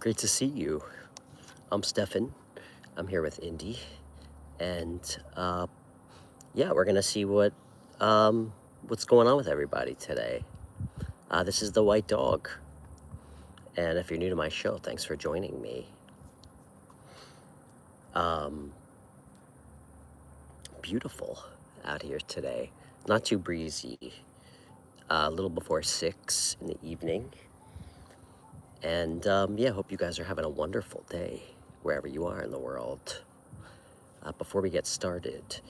Great to see you. I'm Stefan. I'm here with Indy, and yeah, we're gonna see what's going on with everybody today. This is the White Dog, and if you're new to my show, thanks for joining me. Beautiful out here today. Not too breezy. A little before 6 in the evening, and yeah, hope you guys are having a wonderful day wherever you are in the world. Before we get started,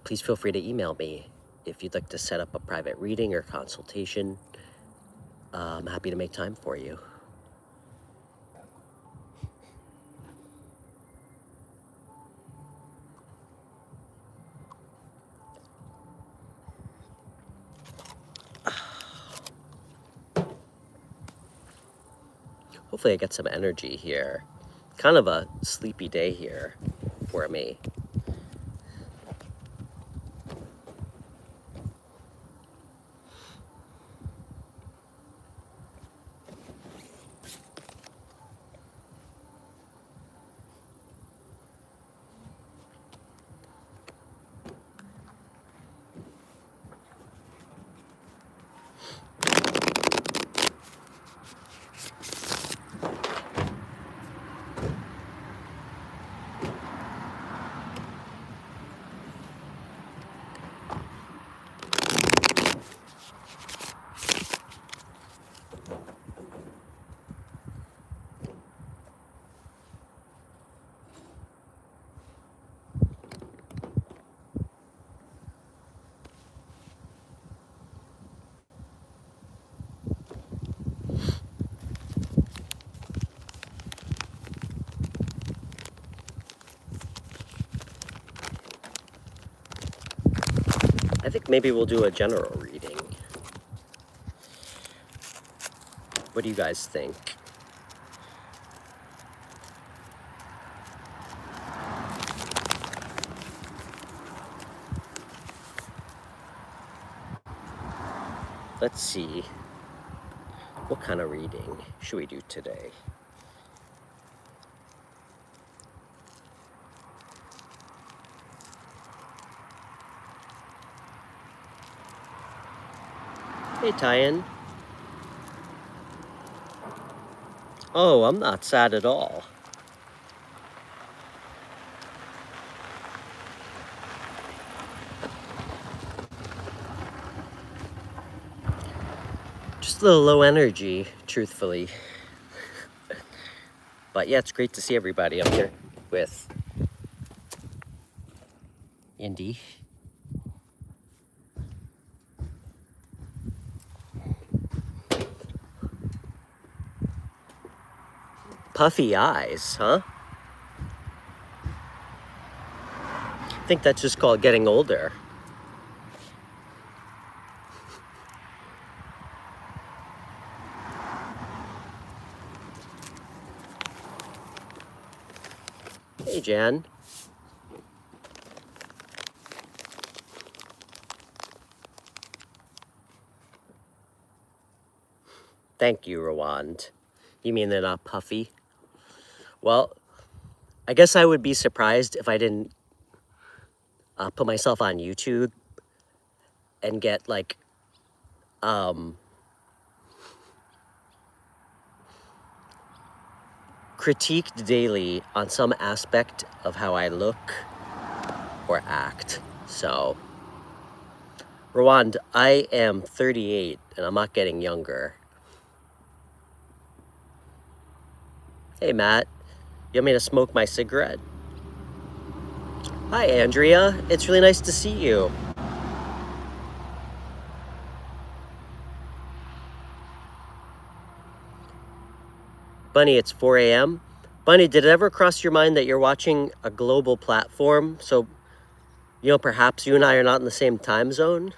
please feel free to email me if you'd like to set up a private reading or consultation. I'm happy to make time for you. Hopefully I get some energy here. Kind of a sleepy day here for me. I think maybe we'll do a general reading. What do you guys think? Let's see. What kind of reading should we do today? Hey, Tyan. Oh, I'm not sad at all. Just a little low energy, truthfully. But yeah, it's great to see everybody up here with Indy. Puffy eyes, huh? I think that's just called getting older. Hey, Jan. Thank you, Rwand. You mean they're not puffy? Well, I guess I would be surprised if I didn't put myself on YouTube and get like critiqued daily on some aspect of how I look or act. So, Rwand, I am 38 and I'm not getting younger. Hey, Matt. You want me to smoke my cigarette? Hi, Andrea. It's really nice to see you. Bunny, it's 4 a.m. Bunny, did it ever cross your mind that you're watching a global platform? So, you know, perhaps you and I are not in the same time zone?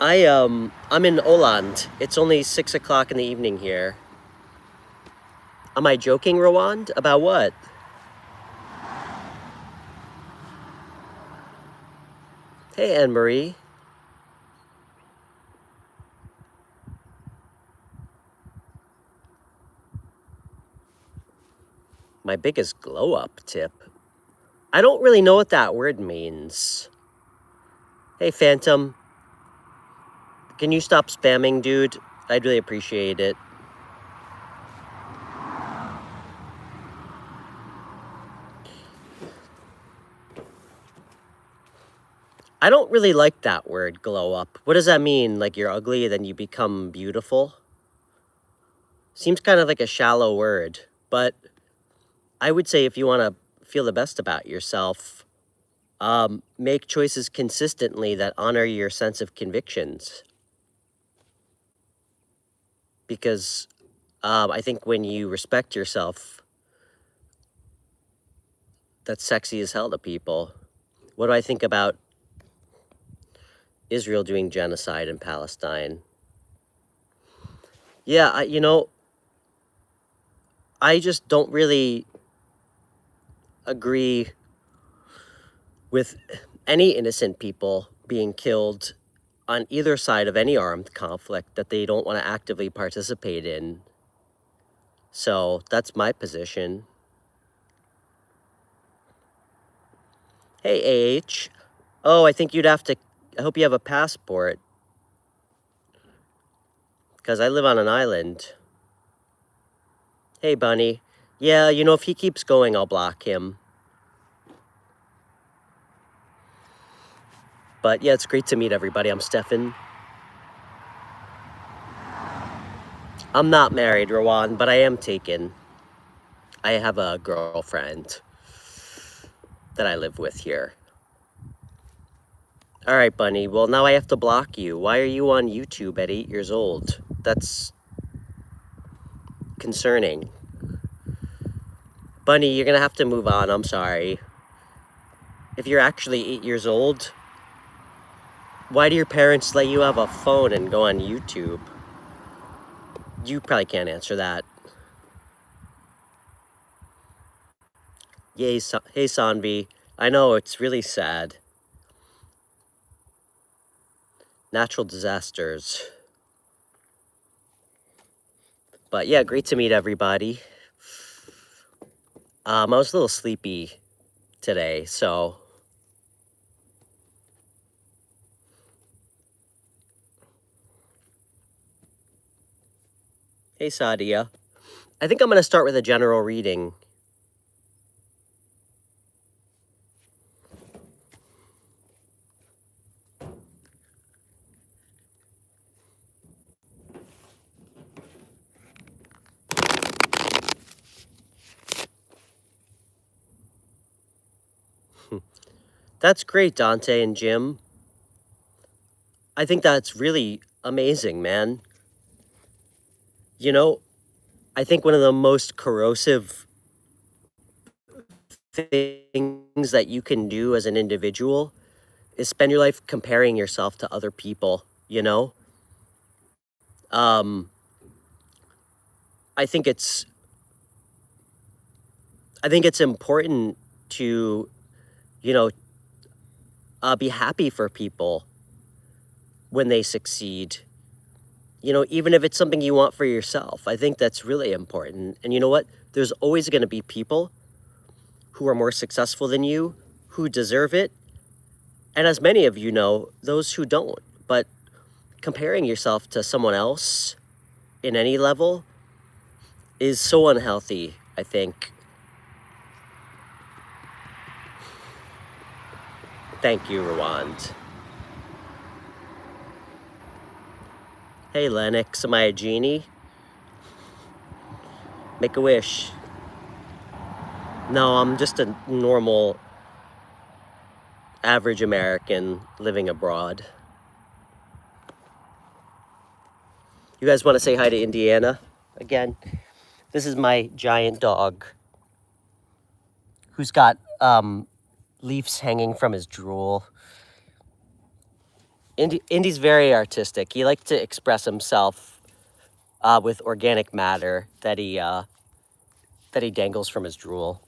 I'm in Oland. It's only 6 o'clock in the evening here. Am I joking, Rwand? About what? Hey, Anne-Marie. My biggest glow-up tip. I don't really know what that word means. Hey, Phantom. Can you stop spamming, dude? I'd really appreciate it. I don't really like that word, glow up. What does that mean? Like you're ugly, then you become beautiful? Seems kind of like a shallow word, but I would say if you want to feel the best about yourself, make choices consistently that honor your sense of convictions. Because I think when you respect yourself, that's sexy as hell to people. What do I think about Israel doing genocide in Palestine? Yeah, I just don't really agree with any innocent people being killed on either side of any armed conflict that they don't want to actively participate in. So that's my position. Hey, AH. Oh, I think you'd have to, I hope you have a passport, because I live on an island. Hey, Bunny. Yeah, if he keeps going, I'll block him. But yeah, it's great to meet everybody. I'm Stefan. I'm not married, Rowan, but I am taken. I have a girlfriend that I live with here. All right, Bunny. Well, now I have to block you. Why are you on YouTube at 8 years old? That's concerning. Bunny, you're gonna have to move on. I'm sorry. If you're actually 8 years old, why do your parents let you have a phone and go on YouTube? You probably can't answer that. Yay, hey, Sanvi. I know, it's really sad. Natural disasters. But yeah, great to meet everybody. I was a little sleepy today, so... Hey, Sadia. I think I'm going to start with a general reading. That's great, Dante and Jim. I think that's really amazing, man. I think one of the most corrosive things that you can do as an individual is spend your life comparing yourself to other people, Um, I think it's important to, you know, be happy for people when they succeed. Even if it's something you want for yourself. I think that's really important. And you know what? There's always going to be people who are more successful than you, who deserve it. And as many of you know, those who don't. But comparing yourself to someone else in any level is so unhealthy, I think. Thank you, Rwand. Hey, Lennox, am I a genie? Make a wish. No, I'm just a normal, average American living abroad. You guys want to say hi to Indiana again? This is my giant dog who's got leaves hanging from his drool. Indy's very artistic. He likes to express himself with organic matter that he dangles from his drool.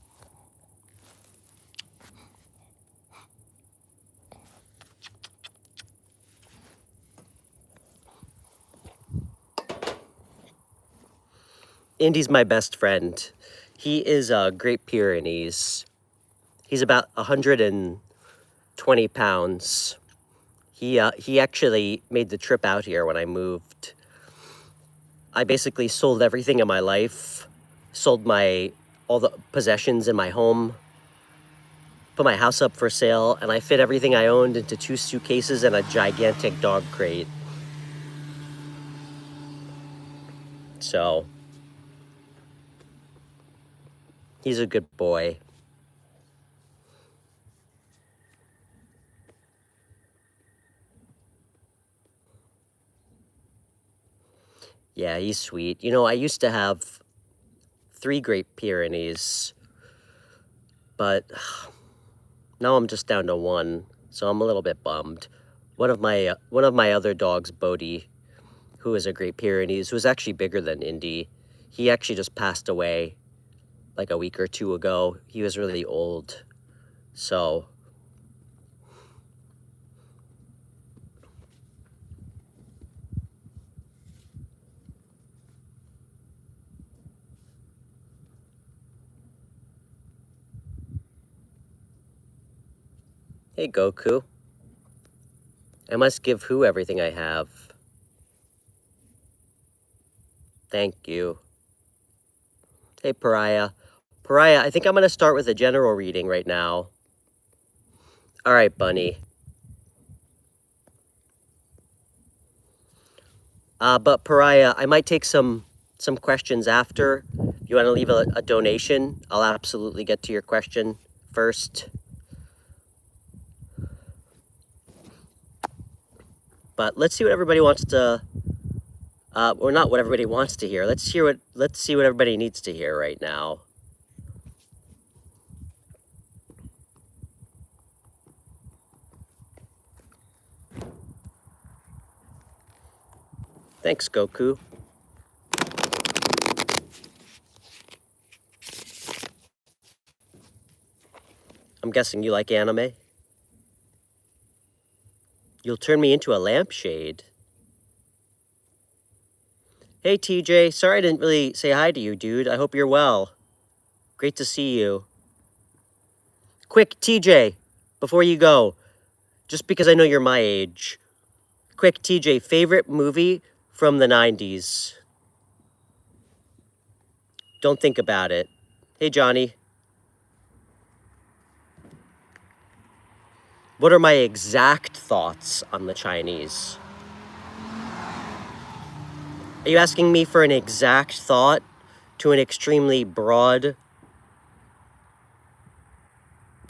Indy's my best friend. He is Great Pyrenees. He's about 120 pounds. He actually made the trip out here when I moved. I basically sold everything in my life, sold all the possessions in my home, put my house up for sale, and I fit everything I owned into 2 suitcases and a gigantic dog crate. So, he's a good boy. Yeah, he's sweet. You know, I used to have 3 Great Pyrenees, but now I'm just down to 1, so I'm a little bit bummed. One of my other dogs, Bodhi, who is a Great Pyrenees, who is actually bigger than Indy, he actually just passed away like a week or 2 ago. He was really old, so... Hey, Goku. I must give who everything I have. Thank you. Hey, Pariah. Pariah, I think I'm going to start with a general reading right now. All right, Bunny. But Pariah, I might take some questions after. If you want to leave a donation, I'll absolutely get to your question first. But let's see what everybody wants to, or not what everybody wants to hear. Let's see what everybody needs to hear right now. Thanks, Goku. I'm guessing you like anime? You'll turn me into a lampshade. Hey, TJ. Sorry I didn't really say hi to you, dude. I hope you're well. Great to see you. Quick, TJ, before you go, just because I know you're my age. Quick, TJ, favorite movie from the 90s? Don't think about it. Hey, Johnny. What are my exact thoughts on the Chinese? Are you asking me for an exact thought to an extremely broad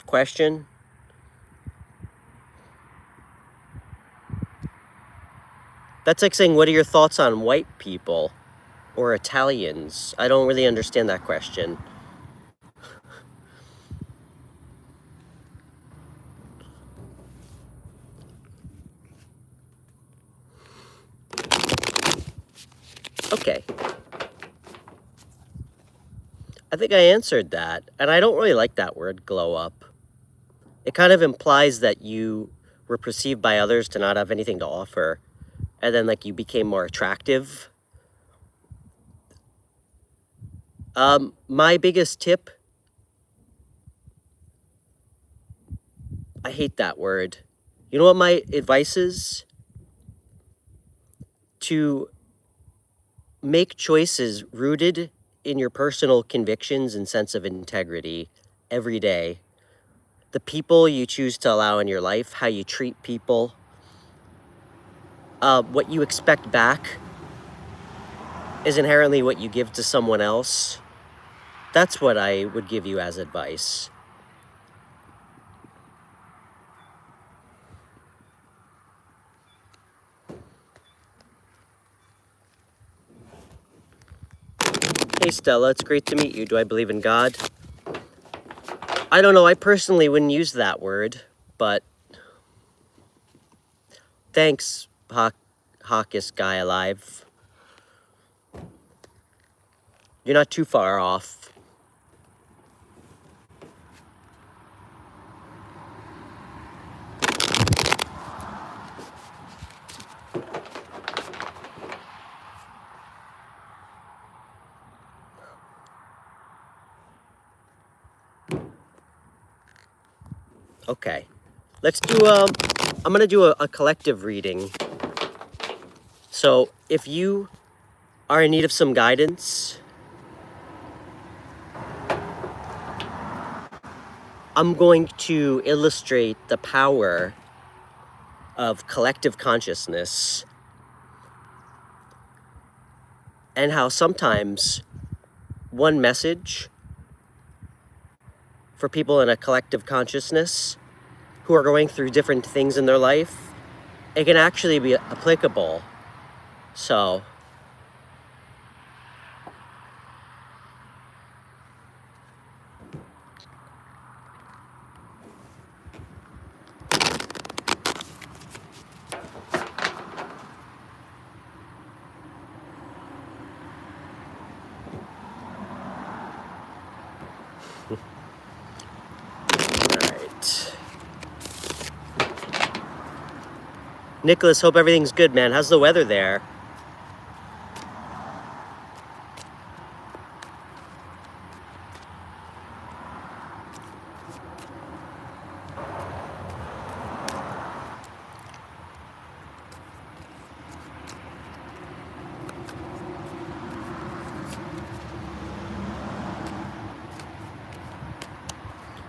question? That's like saying, what are your thoughts on white people or Italians? I don't really understand that question. Okay. I think I answered that, and I don't really like that word, glow up. It kind of implies that you were perceived by others to not have anything to offer, and then like you became more attractive. My biggest tip, I hate that word. You know what my advice is? To make choices rooted in your personal convictions and sense of integrity every day. The people you choose to allow in your life, how you treat people, what you expect back is inherently what you give to someone else. That's what I would give you as advice. Hey Stella, it's great to meet you. Do I believe in God? I don't know, I personally wouldn't use that word, but thanks, Hawkest Guy Alive. You're not too far off. Okay. Let's do, I'm going to do a collective reading. So if you are in need of some guidance, I'm going to illustrate the power of collective consciousness and how sometimes one message for people in a collective consciousness who are going through different things in their life, it can actually be applicable. So, all right. Nicholas, hope everything's good, man. How's the weather there?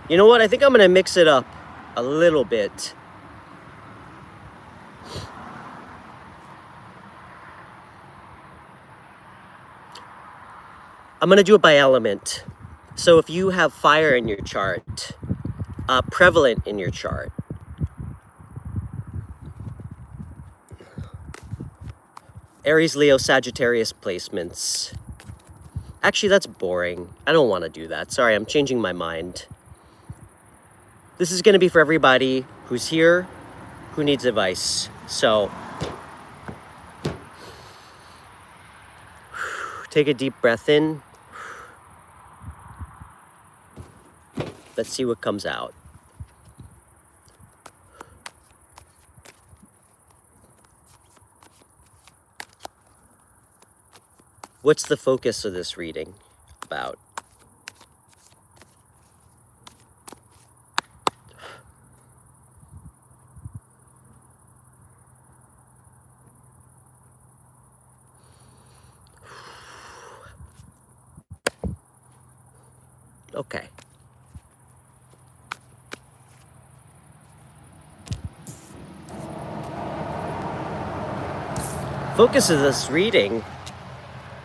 You know what? I think I'm going to mix it up a little bit. I'm going to do it by element. So if you have fire in your chart, prevalent in your chart, Aries, Leo, Sagittarius placements. Actually, that's boring. I don't want to do that. Sorry, I'm changing my mind. This is going to be for everybody who's here, who needs advice. So, take a deep breath in. Let's see what comes out. What's the focus of this reading about? Okay. Focus of this reading,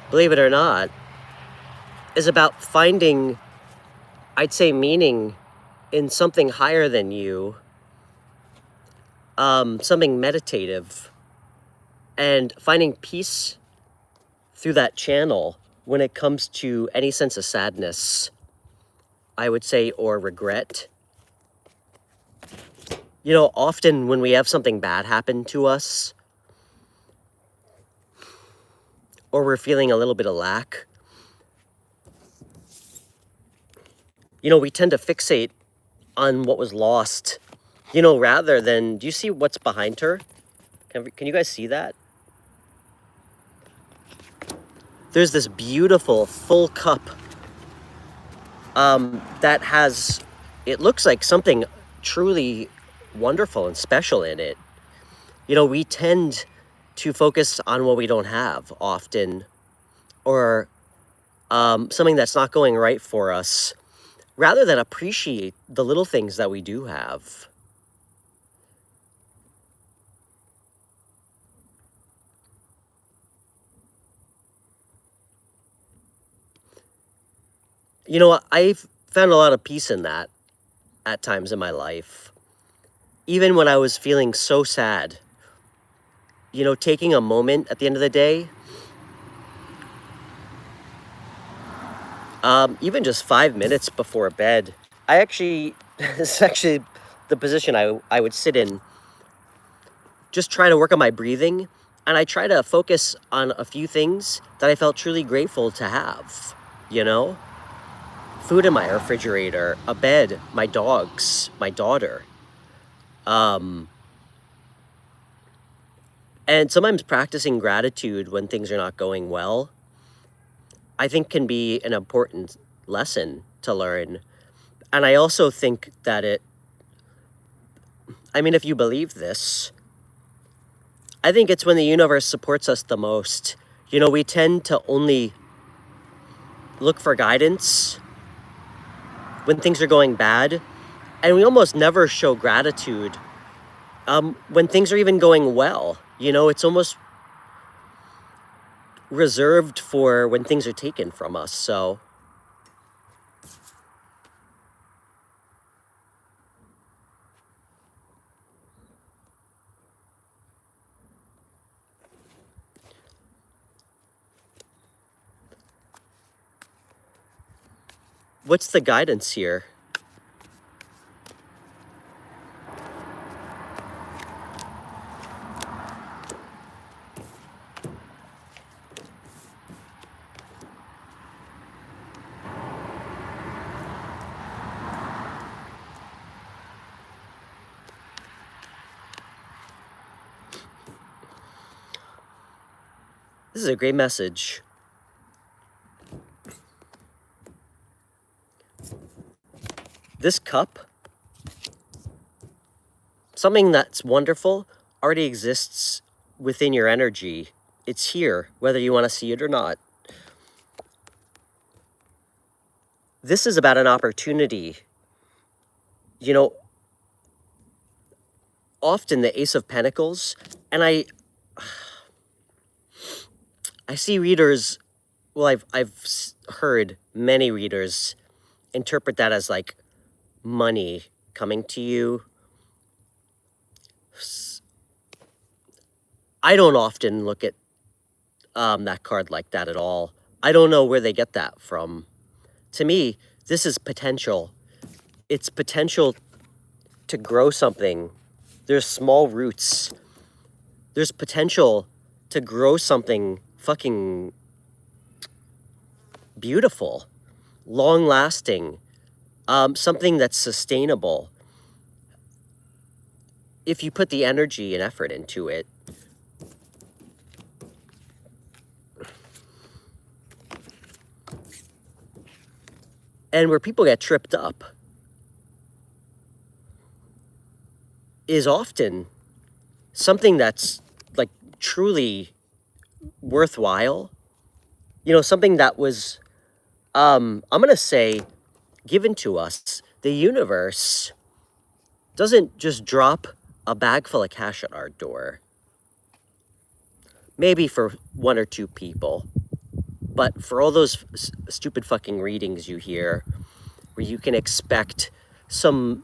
believe it or not, is about finding, I'd say, meaning in something higher than you, something meditative, and finding peace through that channel when it comes to any sense of sadness, I would say, or regret. You know, often when we have something bad happen to us, or we're feeling a little bit of lack, you know, we tend to fixate on what was lost, you know, rather than, do you see what's behind her? Can you guys see that? There's this beautiful full cup that has, it looks like something truly wonderful and special in it. You know, we tend to focus on what we don't have often, or something that's not going right for us, rather than appreciate the little things that we do have. You know, I've found a lot of peace in that at times in my life. Even when I was feeling so sad, you know, taking a moment at the end of the day, even just 5 minutes before bed, I actually, it's actually the position I would sit in, just try to work on my breathing, and I try to focus on a few things that I felt truly grateful to have, you know? Food in my refrigerator, a bed, my dogs, my daughter. And sometimes practicing gratitude when things are not going well, I think can be an important lesson to learn. And I also think that it I mean, if you believe this, I think it's when the universe supports us the most. You know, we tend to only look for guidance when things are going bad, and we almost never show gratitude when things are even going well. You know, it's almost reserved for when things are taken from us. So what's the guidance here? This is a great message. This cup, something that's wonderful, already exists within your energy. It's here, whether you want to see it or not. This is about an opportunity. You know, often the Ace of Pentacles, and I see readers, well, I've heard many readers interpret that as like money coming to you. I don't often look at that card like that at all. I don't know where they get that from. To me, this is potential. It's potential to grow something. There's small roots. There's potential to grow something fucking beautiful, long-lasting, something that's sustainable. If you put the energy and effort into it. And where people get tripped up is often something that's like truly worthwhile. You know, something that was, I'm going to say, given to us. The universe doesn't just drop a bag full of cash at our door. Maybe for one or two people. But for all those stupid fucking readings you hear, where you can expect some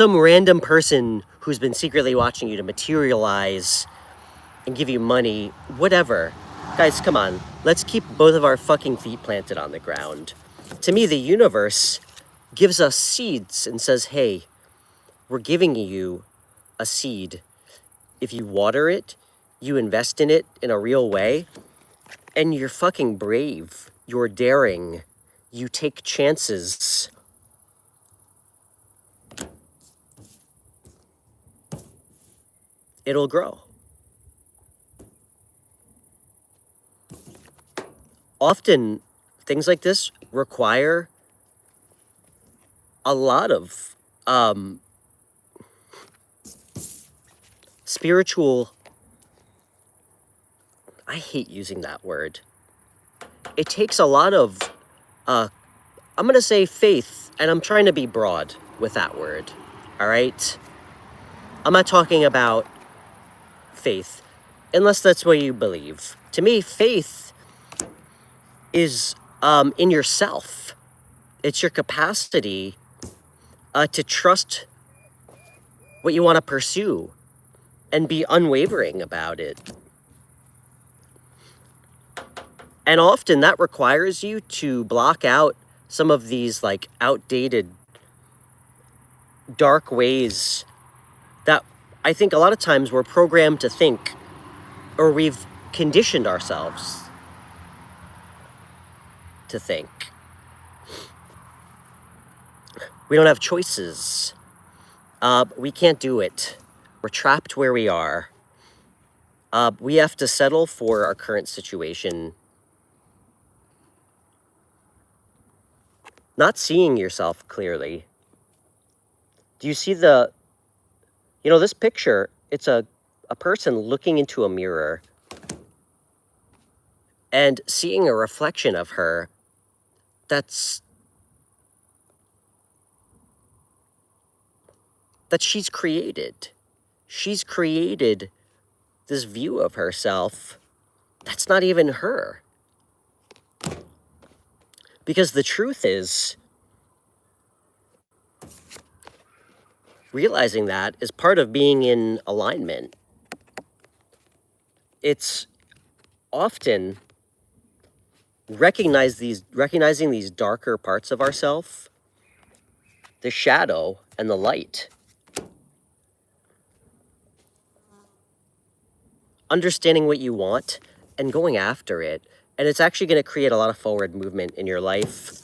random person who's been secretly watching you to materialize and give you money, whatever. Guys, come on. Let's keep both of our fucking feet planted on the ground. To me, the universe gives us seeds and says, hey, we're giving you a seed. If you water it, you invest in it in a real way, and you're fucking brave, you're daring, you take chances. It'll grow. Often, things like this require a lot of spiritual, I hate using that word. It takes a lot of, I'm going to say faith, and I'm trying to be broad with that word, all right? I'm not talking about faith, unless that's what you believe. To me, faith is in yourself. It's your capacity to trust what you want to pursue and be unwavering about it. And often that requires you to block out some of these like outdated, dark ways that I think a lot of times we're programmed to think, or we've conditioned ourselves to think. We don't have choices. We can't do it. We're trapped where we are. We have to settle for our current situation. Not seeing yourself clearly. Do you see the You know, this picture, it's a person looking into a mirror and seeing a reflection of her that she's created. She's created this view of herself that's not even her. Because the truth is, realizing that is part of being in alignment. It's often recognizing these darker parts of ourselves, the shadow and the light. Understanding what you want and going after it. And it's actually going to create a lot of forward movement in your life.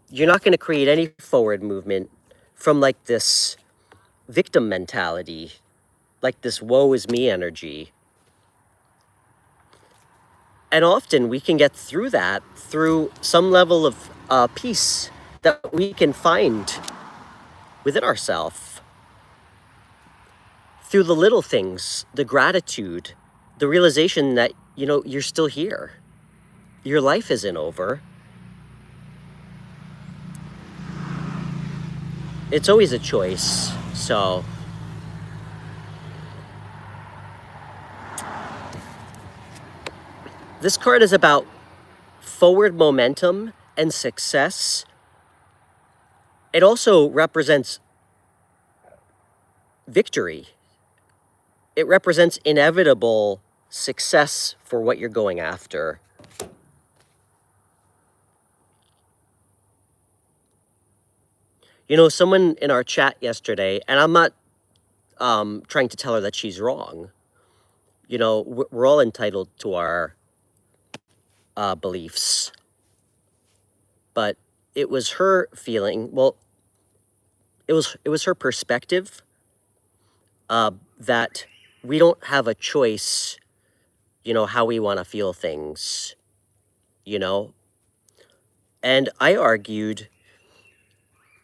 You're not going to create any forward movement from like this victim mentality, like this woe is me energy. And often we can get through that through some level of peace that we can find within ourselves. Through the little things, the gratitude, the realization that, you know, you're still here. Your life isn't over. It's always a choice, so. This card is about forward momentum and success. It also represents victory. It represents inevitable success for what you're going after. You know, someone in our chat yesterday, and I'm not trying to tell her that she's wrong. You know, we're all entitled to our beliefs. But it was her feeling, well, it was her perspective that we don't have a choice, you know, how we want to feel things, you know. And I argued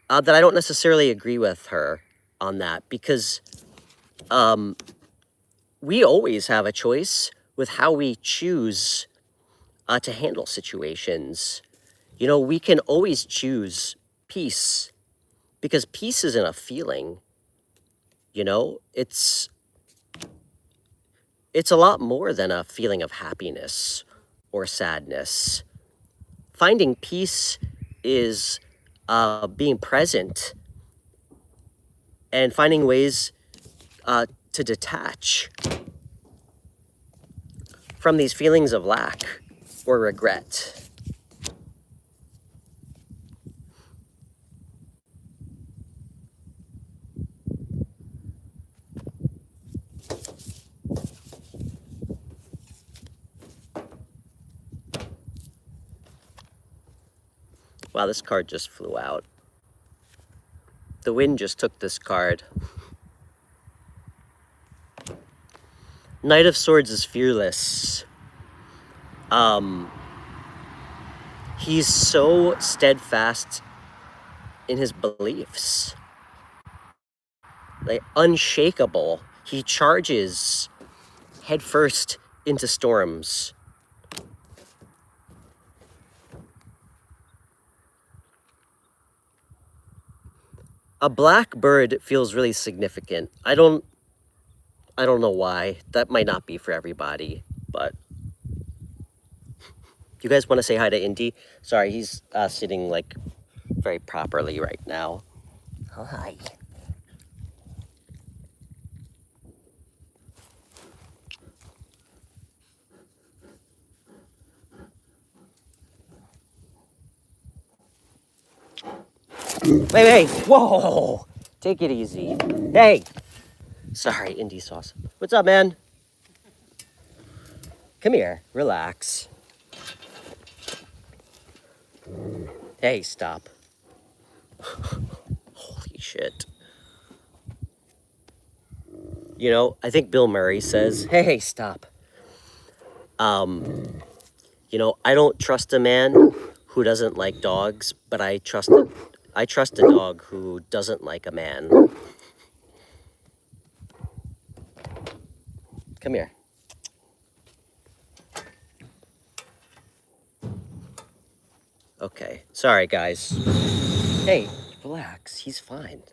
that I don't necessarily agree with her on that, because we always have a choice with how we choose to handle situations. You know, we can always choose peace, because peace isn't a feeling, you know, it's a lot more than a feeling of happiness or sadness. Finding peace is being present and finding ways to detach from these feelings of lack or regret. Wow, this card just flew out. The wind just took this card. Knight of Swords is fearless. He's so steadfast in his beliefs. Like, unshakable. He charges headfirst into storms. A black bird feels really significant. I don't know why. That might not be for everybody, but you guys want to say hi to Indy? Sorry, he's sitting like very properly right now. Hi. Wait, whoa! Take it easy. Hey! Sorry, Indy sauce. What's up, man? Come here, relax. Hey, stop. Holy shit. You know, I think Bill Murray says, hey, stop. You know, I don't trust a man who doesn't like dogs, but I trust a dog who doesn't like a man. Come here. Okay. Sorry, guys. Hey, relax. He's fine.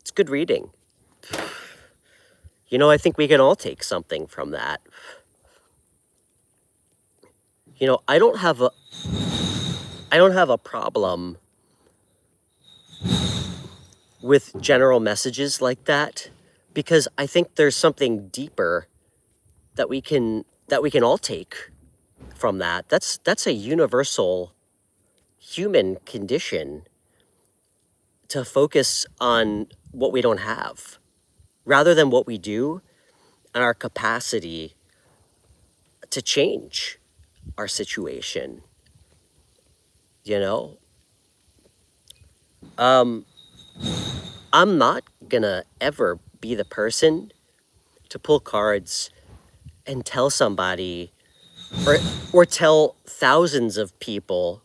It's good reading. You know, I think we can all take something from that. You know, I don't have a problem with general messages like that, because I think there's something deeper that we can all take from that. That's a universal human condition, to focus on what we don't have rather than what we do, and our capacity to change our situation, you know? I'm not gonna ever be the person to pull cards and tell somebody, or tell thousands of people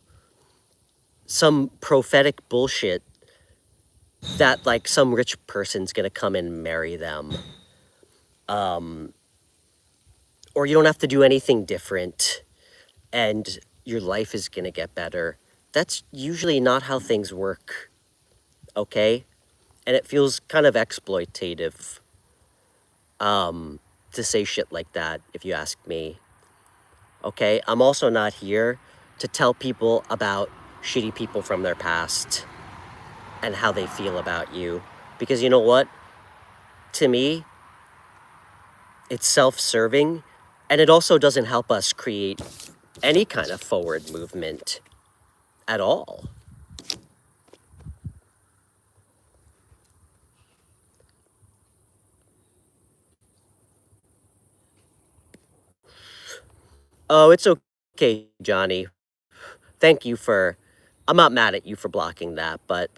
some prophetic bullshit that like some rich person's gonna come and marry them. Or you don't have to do anything different and your life is gonna get better. That's usually not how things work, okay? And it feels kind of exploitative to say shit like that, if you ask me. Okay, I'm also not here to tell people about shitty people from their past and how they feel about you. Because you know what? To me, it's self-serving, and it also doesn't help us create any kind of forward movement at all. Oh, it's okay, Johnny. Thank you for... I'm not mad at you for blocking that, but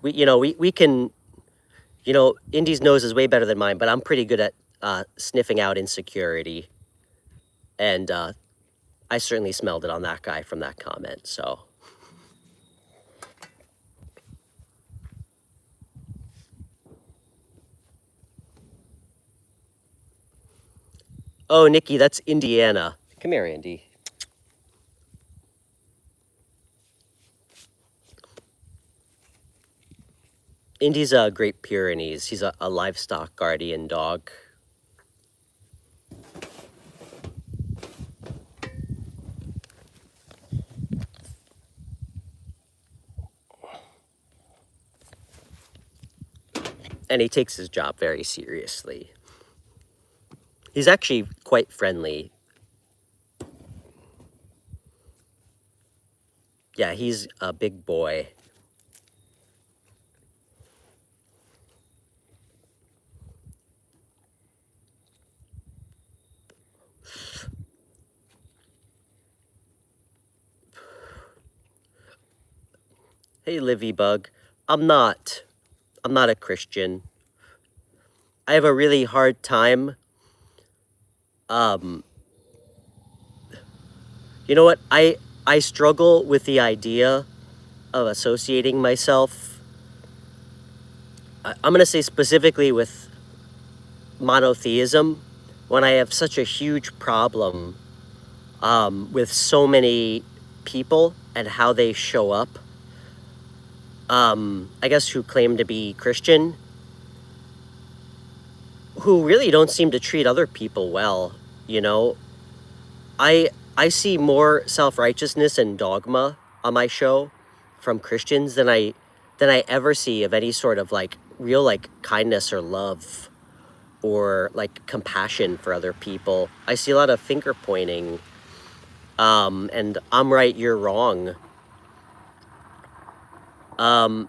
we can... You know, Indy's nose is way better than mine, but I'm pretty good at sniffing out insecurity. And I certainly smelled it on that guy from that comment, so... Oh, Nikki, that's Indiana. Come here, Indy. Indy's a Great Pyrenees. He's a livestock guardian dog. And he takes his job very seriously. He's actually quite friendly. Yeah, he's a big boy. Hey, Livy Bug. I'm not a Christian. I have a really hard time. You know what? I struggle with the idea of associating myself. I'm going to say specifically with monotheism, when I have such a huge problem with so many people and how they show up. I guess who claim to be Christian, who really don't seem to treat other people well, you know? I see more self-righteousness and dogma on my show from Christians than I ever see of any sort of like real like kindness or love or like compassion for other people. I see a lot of finger pointing, and I'm right, you're wrong. And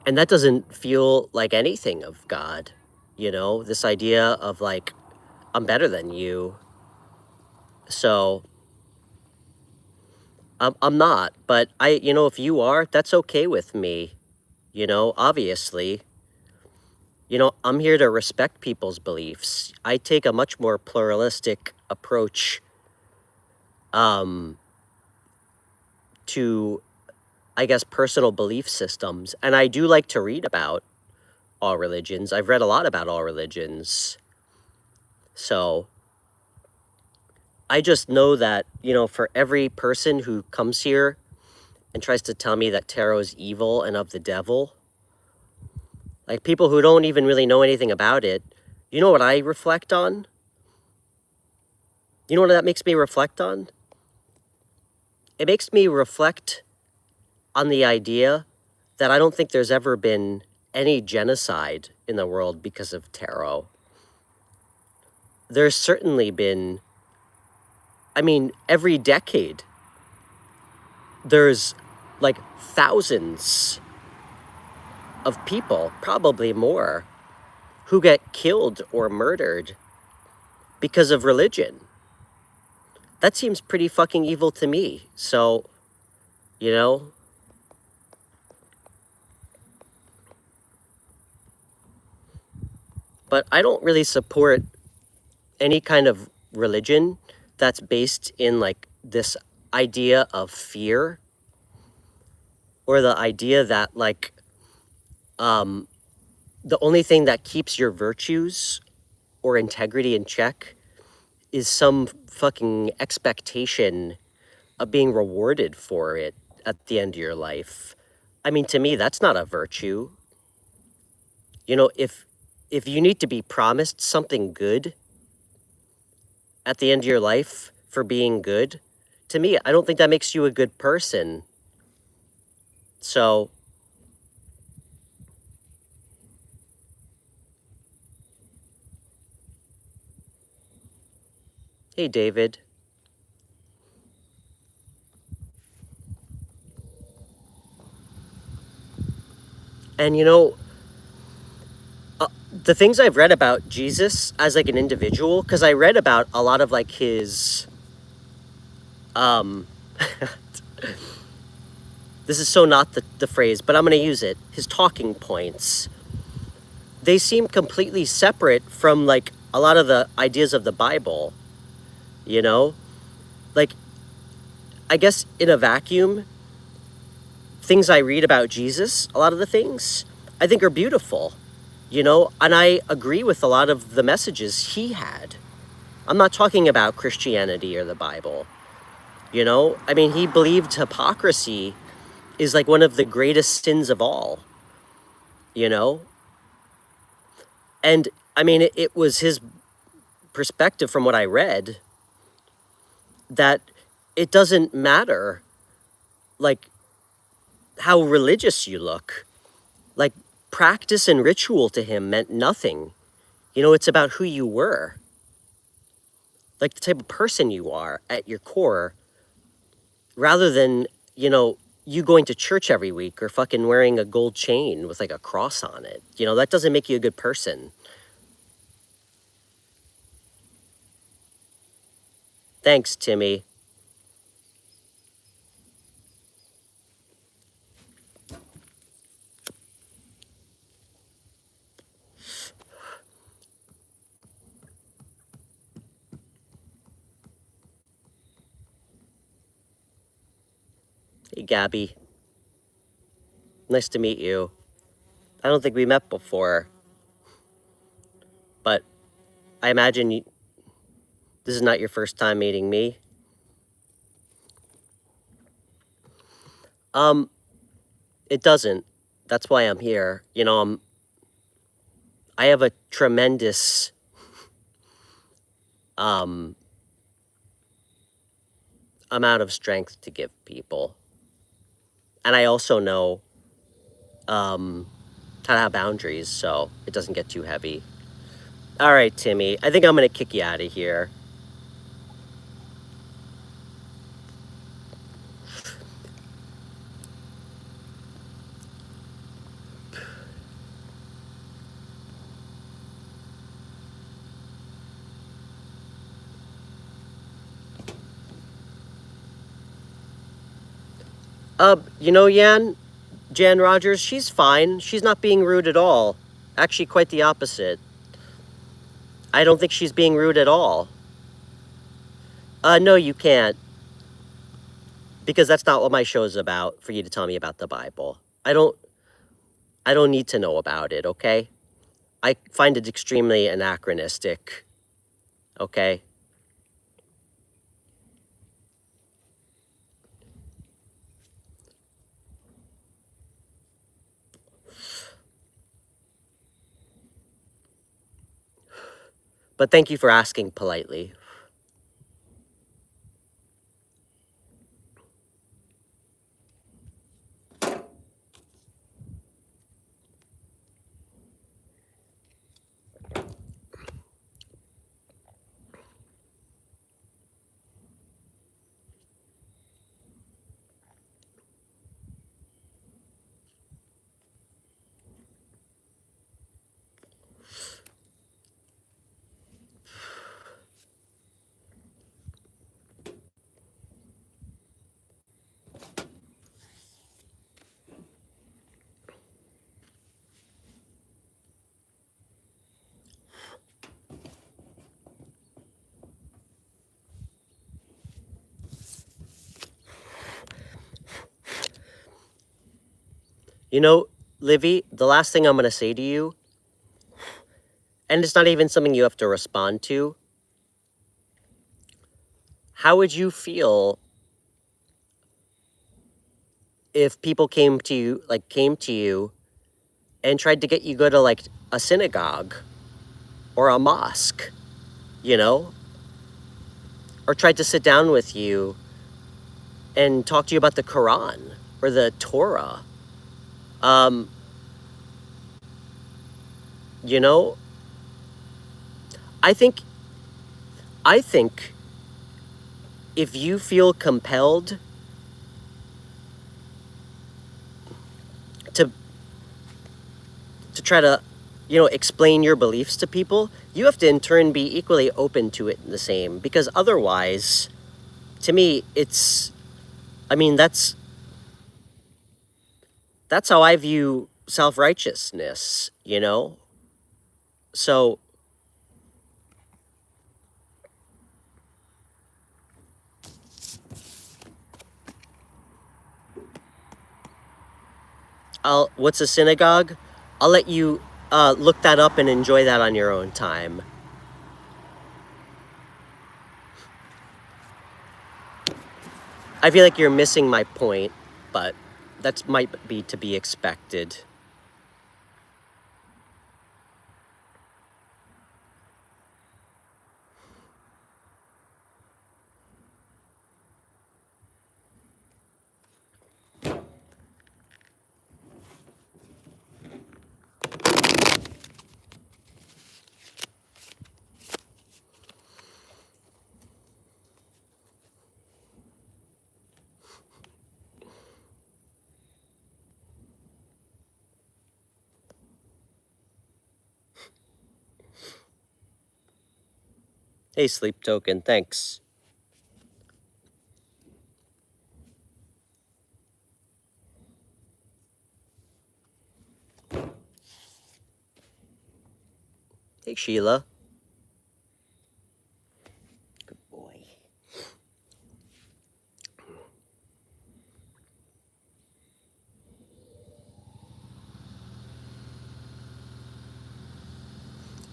that doesn't feel like anything of God, you know? This idea of like, I'm better than you. So I'm not, but if you are, that's okay with me, obviously. You know, I'm here to respect people's beliefs. I take a much more pluralistic approach to, I guess, personal belief systems. And I do like to read about all religions. I've read a lot about all religions. So I just know that, you know, for every person who comes here and tries to tell me that tarot is evil and of the devil, like people who don't even really know anything about it, you know what I reflect on? You know what that makes me reflect on? It makes me reflect on the idea that I don't think there's ever been any genocide in the world because of tarot. There's certainly been, I mean, every decade, there's like thousands of people, probably more, who get killed or murdered because of religion. That seems pretty fucking evil to me. So, you know, but I don't really support any kind of religion that's based in like this idea of fear, or the idea that like the only thing that keeps your virtues or integrity in check is some fucking expectation of being rewarded for it at the end of your life. I mean, to me, that's not a virtue. You know, if you need to be promised something good at the end of your life for being good, to me, I don't think that makes you a good person. So, hey, David. And you know, the things I've read about Jesus as like an individual, because I read about a lot of like his, this is so not the phrase, but I'm going to use it, his talking points. They seem completely separate from like a lot of the ideas of the Bible, you know? Like, I guess in a vacuum, things I read about Jesus, a lot of the things, I think are beautiful, you know? And I agree with a lot of the messages he had. I'm not talking about Christianity or the Bible, you know? I mean, he believed hypocrisy is like one of the greatest sins of all, you know? And I mean, it was his perspective from what I read that it doesn't matter like how religious you look. Like practice and ritual to him meant nothing. You know, it's about who you were. Like the type of person you are at your core, rather than, you know, you going to church every week or fucking wearing a gold chain with like a cross on it. You know, that doesn't make you a good person. Thanks, Timmy. Hey, Gabby. Nice to meet you. I don't think we met before, but I imagine this is not your first time meeting me. It doesn't. That's why I'm here. You know, I have a tremendous amount of strength to give people. And I also know how to have boundaries, so it doesn't get too heavy. All right, Timmy, I think I'm going to kick you out of here. You know, Jan Rogers, she's fine. She's not being rude at all. Actually, quite the opposite. I don't think she's being rude at all. No, you can't. Because that's not what my show is about, for you to tell me about the Bible. I don't need to know about it, okay? I find it extremely anachronistic, okay? But thank you for asking politely. You know, Livy, the last thing I'm going to say to you, and it's not even something you have to respond to, how would you feel if people came to you and tried to get you go to like a synagogue or a mosque, you know, or tried to sit down with you and talk to you about the Quran or the Torah? Um, you know, I think I think if you feel compelled to try to, you know, explain your beliefs to people, you have to in turn be equally open to it the same, because otherwise, to me, it's, I mean, that's how I view self-righteousness, you know? So what's a synagogue? I'll let you look that up and enjoy that on your own time. I feel like you're missing my point, but that might be to be expected. Hey, Sleep Token, thanks. Hey, Sheila. Good boy.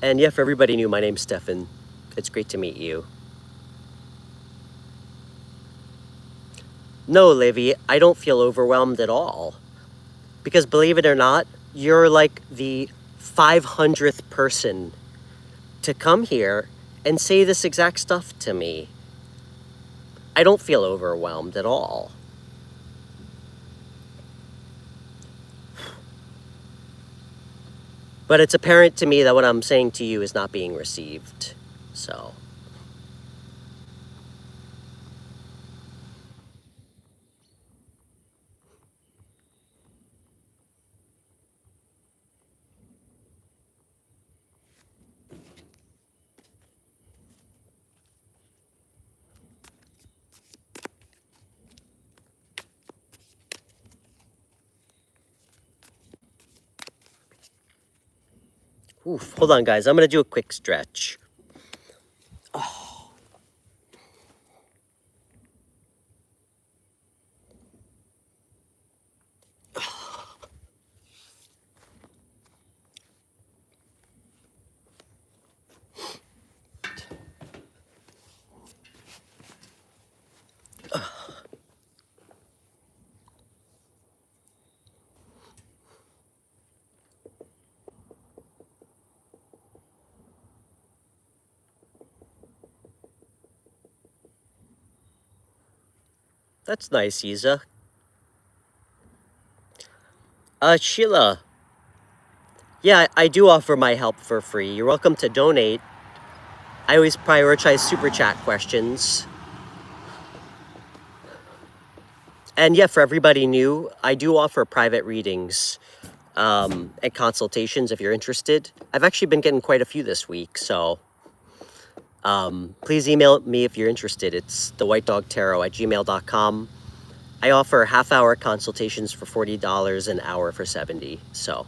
And yeah, for everybody new, my name's Stefan. It's great to meet you. No, Livy, I don't feel overwhelmed at all. Because believe it or not, you're like the 500th person to come here and say this exact stuff to me. I don't feel overwhelmed at all. But it's apparent to me that what I'm saying to you is not being received. So, Oof, hold on, guys. I'm going to do a quick stretch. That's nice, Isa. Sheila. Yeah, I do offer my help for free. You're welcome to donate. I always prioritize super chat questions. And yeah, for everybody new, I do offer private readings and consultations if you're interested. I've actually been getting quite a few this week, so please email me if you're interested. It's thewhitedogtarot@gmail.com. I offer half-hour consultations for $40, an hour for $70, so.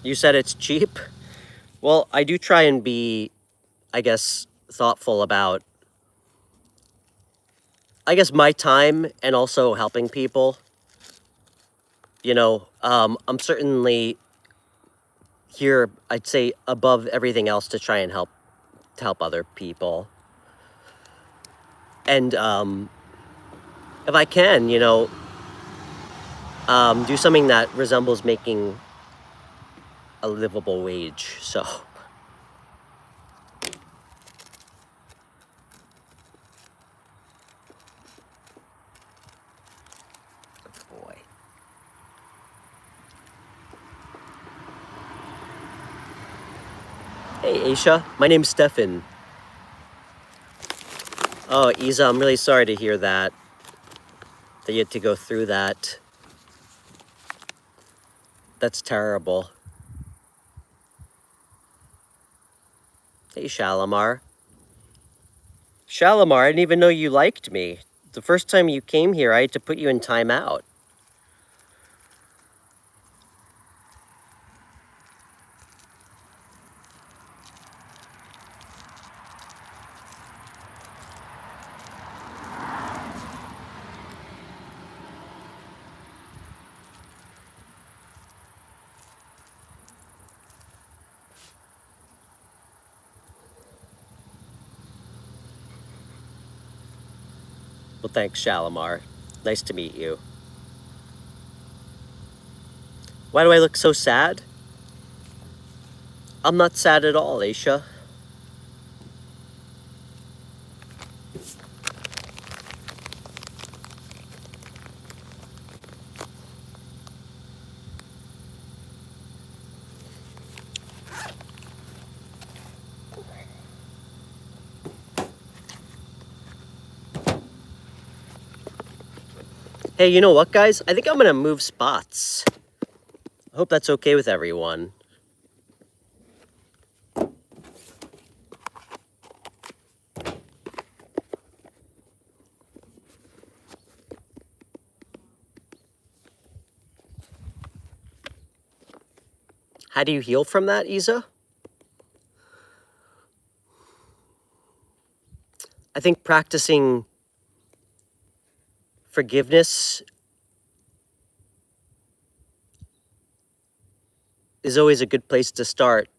You said it's cheap? Well, I do try and be, I guess, thoughtful about, I guess, my time and also helping people. You know, I'm certainly here, I'd say, above everything else to try and help other people. And if I can, you know, do something that resembles making a livable wage. So, boy. Hey, Aisha. My name's Stefan. Oh, Isa, I'm really sorry to hear that you had to go through that. That's terrible. Hey, Shalimar. Shalimar, I didn't even know you liked me. The first time you came here, I had to put you in timeout. Well, thanks, Shalimar. Nice to meet you. Why do I look so sad? I'm not sad at all, Aisha. Hey, you know what, guys? I think I'm gonna move spots. I hope that's okay with everyone. How do you heal from that, Isa? I think practicing forgiveness is always a good place to start.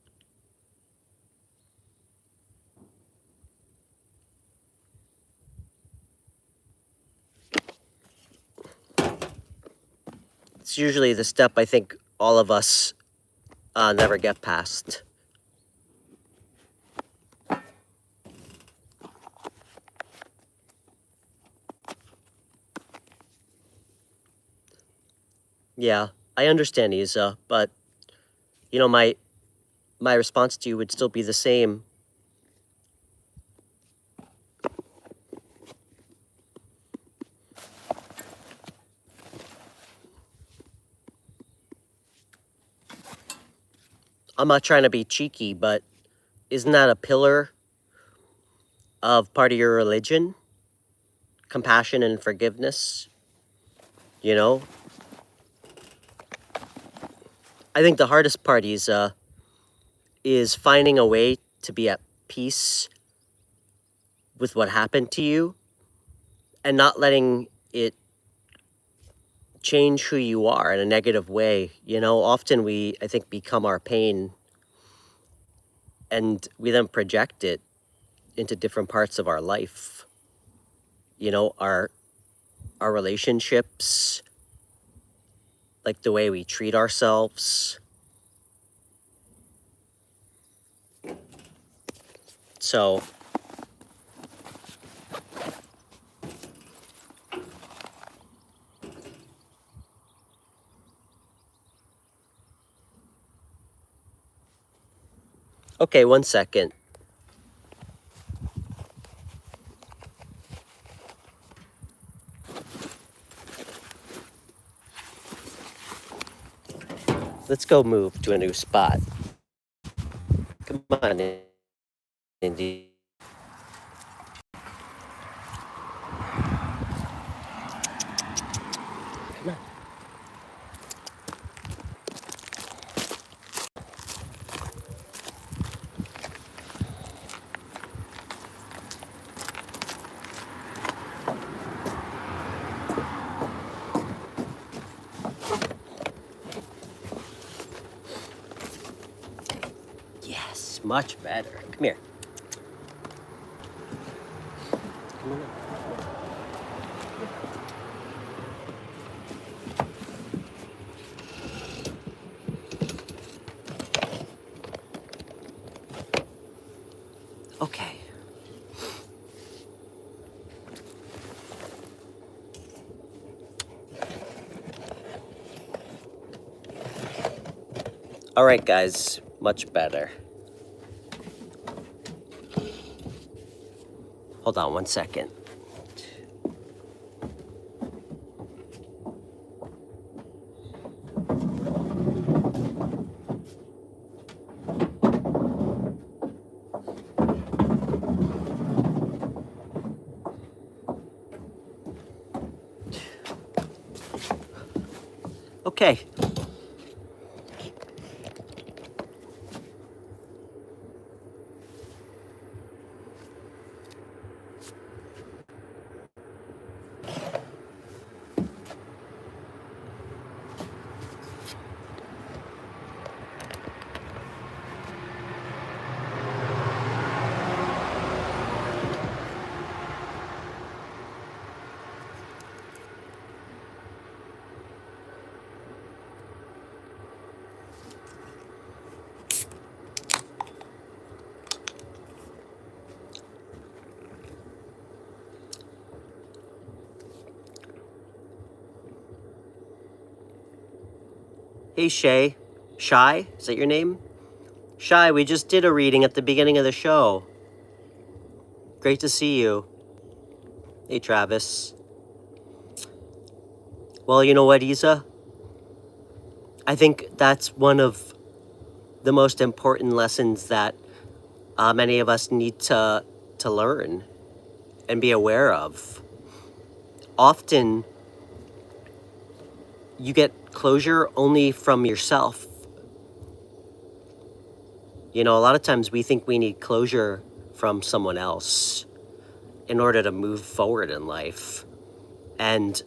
It's usually the step I think all of us never get past. Yeah, I understand, Isa, but you know, my response to you would still be the same. I'm not trying to be cheeky, but isn't that a pillar of part of your religion? Compassion and forgiveness, you know? I think the hardest part is finding a way to be at peace with what happened to you and not letting it change who you are in a negative way. You know, often we, I think, become our pain and we then project it into different parts of our life. You know, our relationships, like the way we treat ourselves. So okay, one second. Let's go move to a new spot. Come on, Indy. Come on. Yes, much better. Come here. Come on. Okay. All right, guys, much better. Hold on one second. Okay. Hey, Shay. Shy? Is that your name? Shy, we just did a reading at the beginning of the show. Great to see you. Hey, Travis. Well, you know what, Isa? I think that's one of the most important lessons that many of us need to learn and be aware of. Often, you get closure only from yourself. You know, a lot of times we think we need closure from someone else in order to move forward in life. And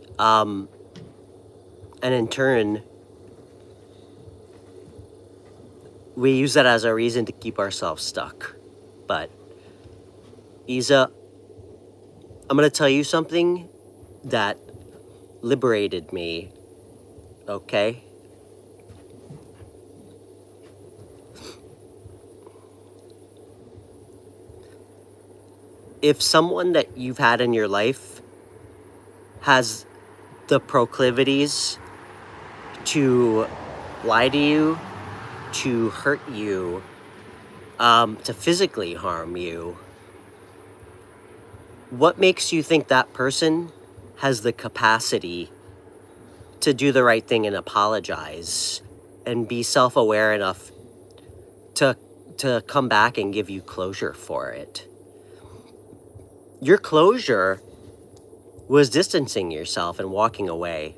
in turn, we use that as a reason to keep ourselves stuck. But, Isa, I'm going to tell you something that liberated me, okay? If someone that you've had in your life has the proclivities to lie to you, to hurt you, to physically harm you, what makes you think that person has the capacity to do the right thing and apologize and be self-aware enough to come back and give you closure for it. Your closure was distancing yourself and walking away.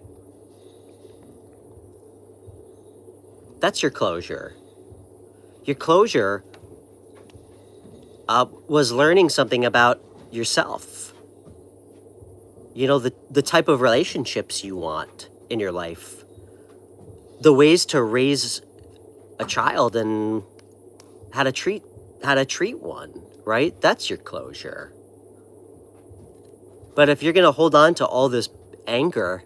That's your closure. Your closure was learning something about yourself. You know, the type of relationships you want in your life, the ways to raise a child, and how to treat one, right? That's your closure. But if you're going to hold on to all this anger,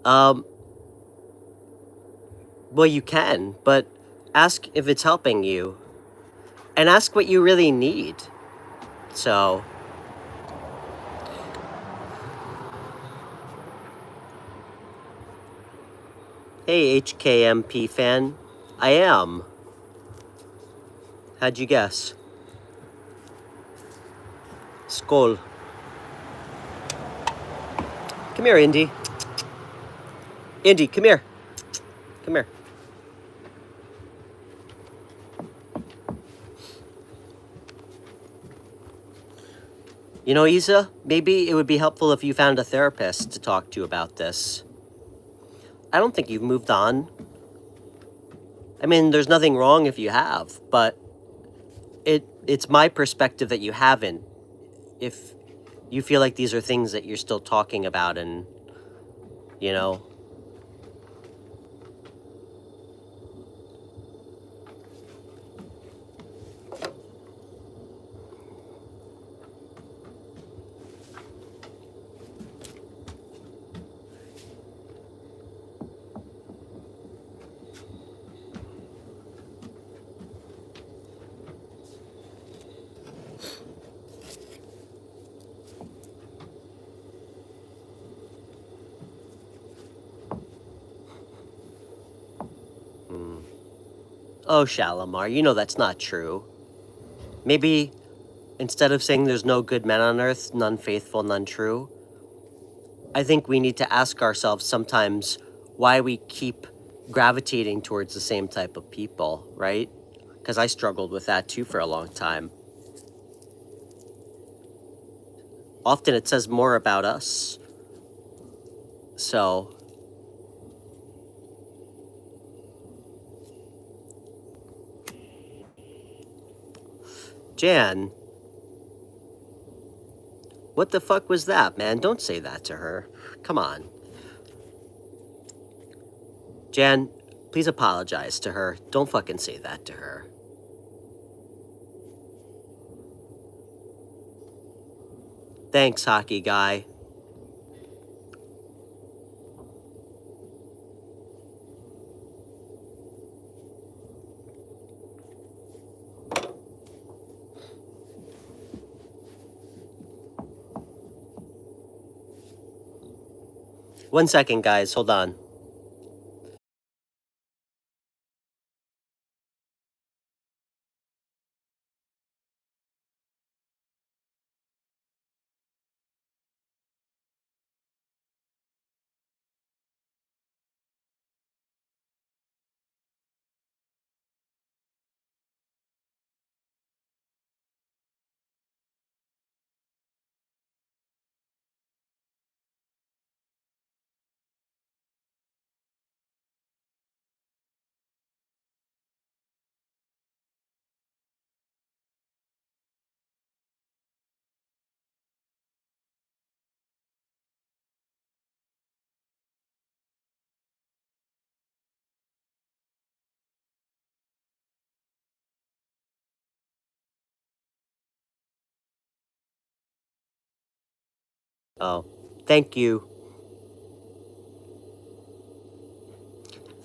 well, you can, but ask if it's helping you, and ask what you really need. So, hey, HKMP fan, I am. How'd you guess? Skål. Come here, Indy. Indy, come here. Come here. You know, Isa, maybe it would be helpful if you found a therapist to talk to about this. I don't think you've moved on. I mean, there's nothing wrong if you have, but it's my perspective that you haven't. If you feel like these are things that you're still talking about, and, you know. Oh, Shalimar, you know that's not true. Maybe instead of saying there's no good men on earth, none faithful, none true, I think we need to ask ourselves sometimes why we keep gravitating towards the same type of people, right? Because I struggled with that too for a long time. Often it says more about us. So, Jan, what the fuck was that, man? Don't say that to her. Come on. Jan, please apologize to her. Don't fucking say that to her. Thanks, hockey guy. One second, guys. Hold on. Oh, thank you.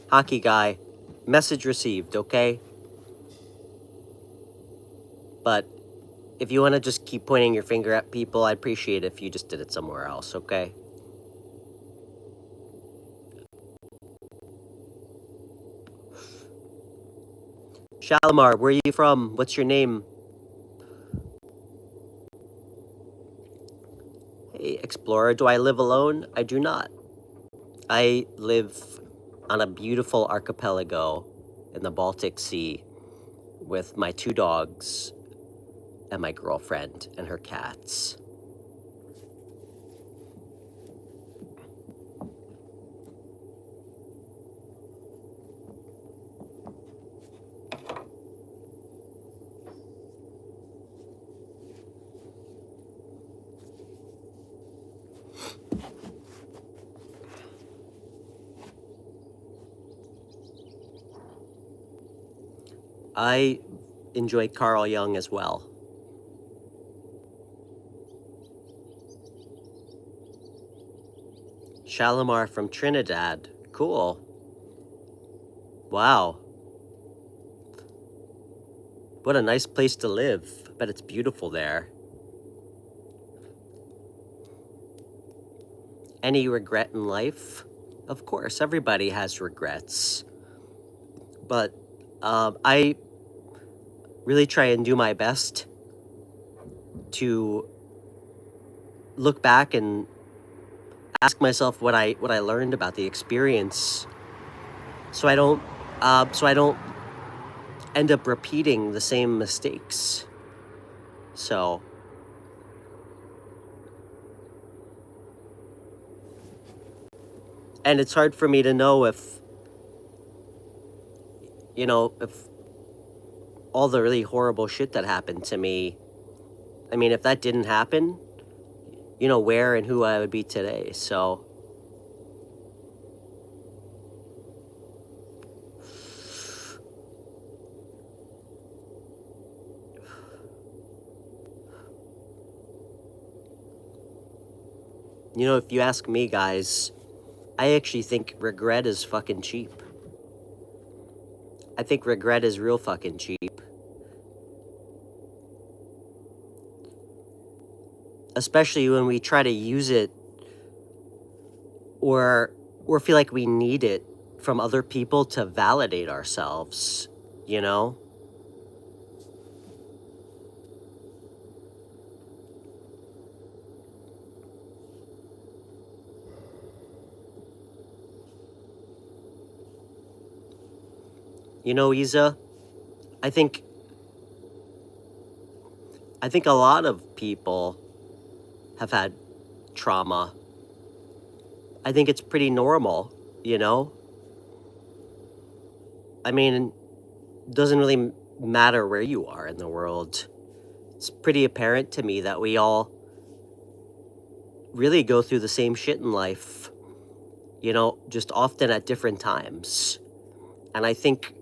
Hockey guy, message received, okay? But if you want to just keep pointing your finger at people, I'd appreciate it if you just did it somewhere else, okay? Shalimar, where are you from? What's your name? Hey, Explorer, do I live alone? I do not. I live on a beautiful archipelago in the Baltic Sea with my 2 dogs and my girlfriend and her cats. I enjoy Carl Jung as well. Shalimar from Trinidad. Cool. Wow. What a nice place to live. I bet it's beautiful there. Any regret in life? Of course, everybody has regrets. But I really try and do my best to look back and ask myself what I learned about the experience, so I don't end up repeating the same mistakes. So and it's hard for me to know if all the really horrible shit that happened to me, I mean, if that didn't happen, where and who I would be today. So if you ask me, guys, I actually think regret is fucking cheap. I think regret is real fucking cheap. Especially when we try to use it or feel like we need it from other people to validate ourselves, Isa, I think a lot of people have had trauma. I think it's pretty normal, I mean, it doesn't really matter where you are in the world. It's pretty apparent to me that we all really go through the same shit in life, just often at different times. And I think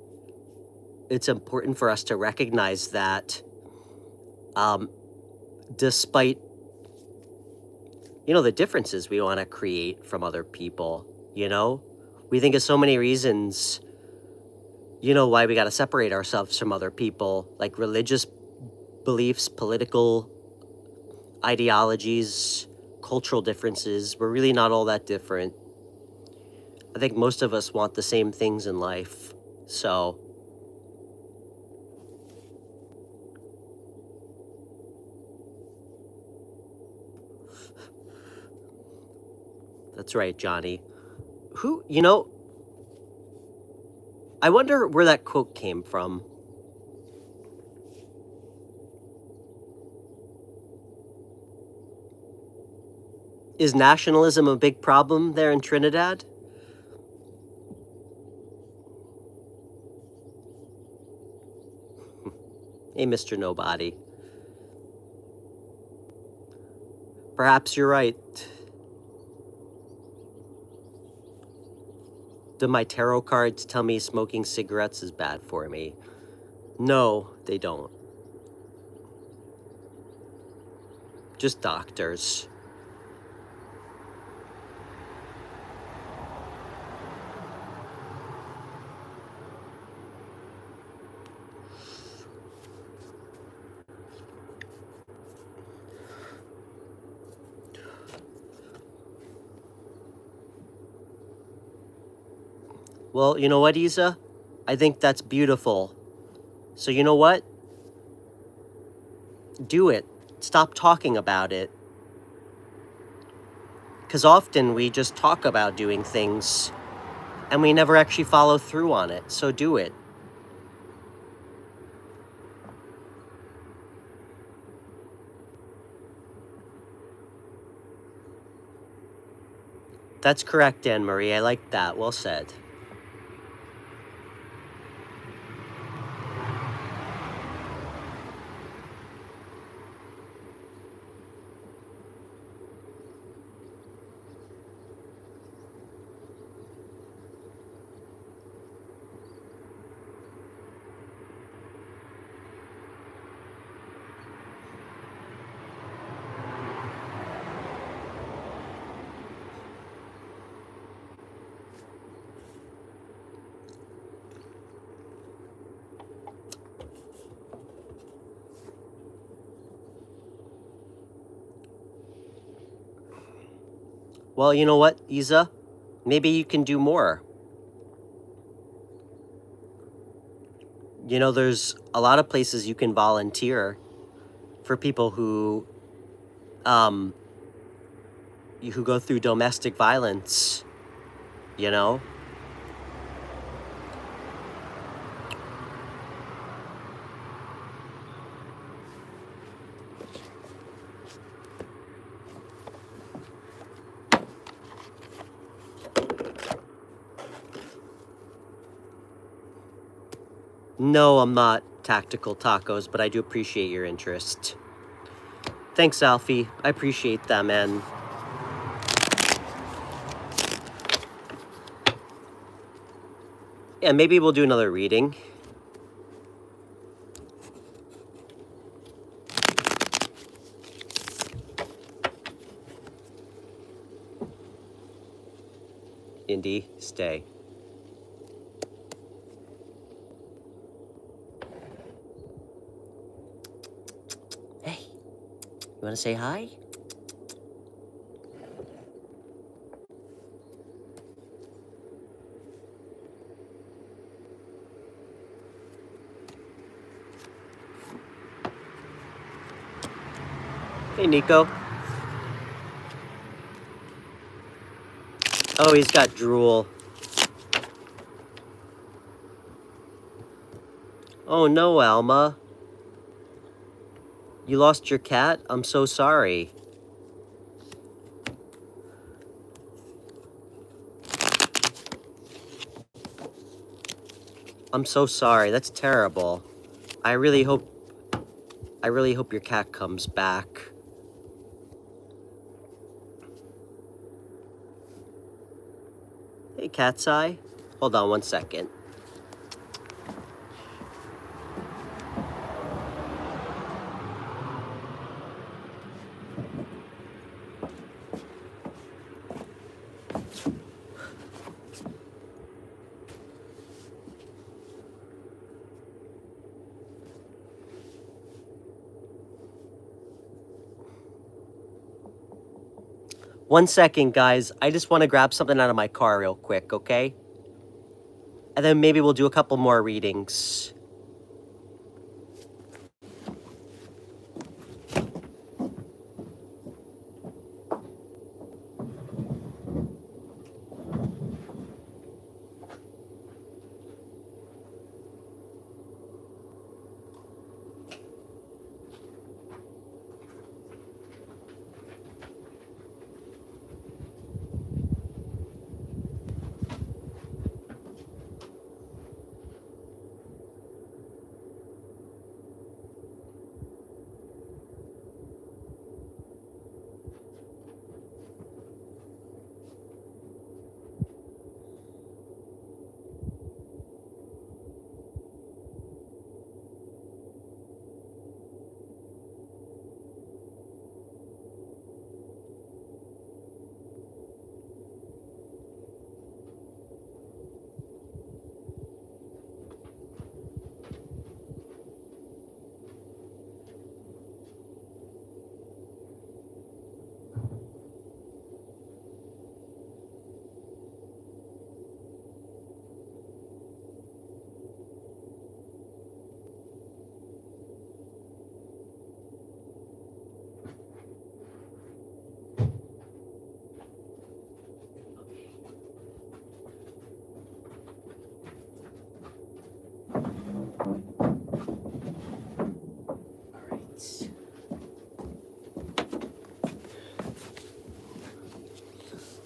it's important for us to recognize that despite, the differences we want to create from other people, we think of so many reasons, why we got to separate ourselves from other people, like religious beliefs, political ideologies, cultural differences. We're really not all that different. I think most of us want the same things in life. So that's right, Johnny. Who, I wonder where that quote came from. Is nationalism a big problem there in Trinidad? Hey, Mr. Nobody. Perhaps you're right. Do my tarot cards tell me smoking cigarettes is bad for me? No, they don't. Just doctors. Well, you know what, Isa? I think that's beautiful. So you know what? Do it. Stop talking about it. Because often we just talk about doing things and we never actually follow through on it. So do it. That's correct, Anne Marie. I like that. Well said. Well, you know what, Isa? Maybe you can do more. You know, there's a lot of places you can volunteer for people um, who go through domestic violence, you know? No, I'm not Tactical Tacos, but I do appreciate your interest. Thanks, Alfie. I appreciate that, man. Yeah, maybe we'll do another reading. Indy, stay. Hey, you want to say hi? Hey, Nico. Oh, he's got drool. Oh, no, Alma. You lost your cat? I'm so sorry. I'm so sorry. That's terrible. I really hope your cat comes back. Hey, Cat's Eye. Hold on 1 second. One second, guys. I just want to grab something out of my car real quick, okay? And then maybe we'll do a couple more readings.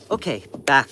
Okay, back.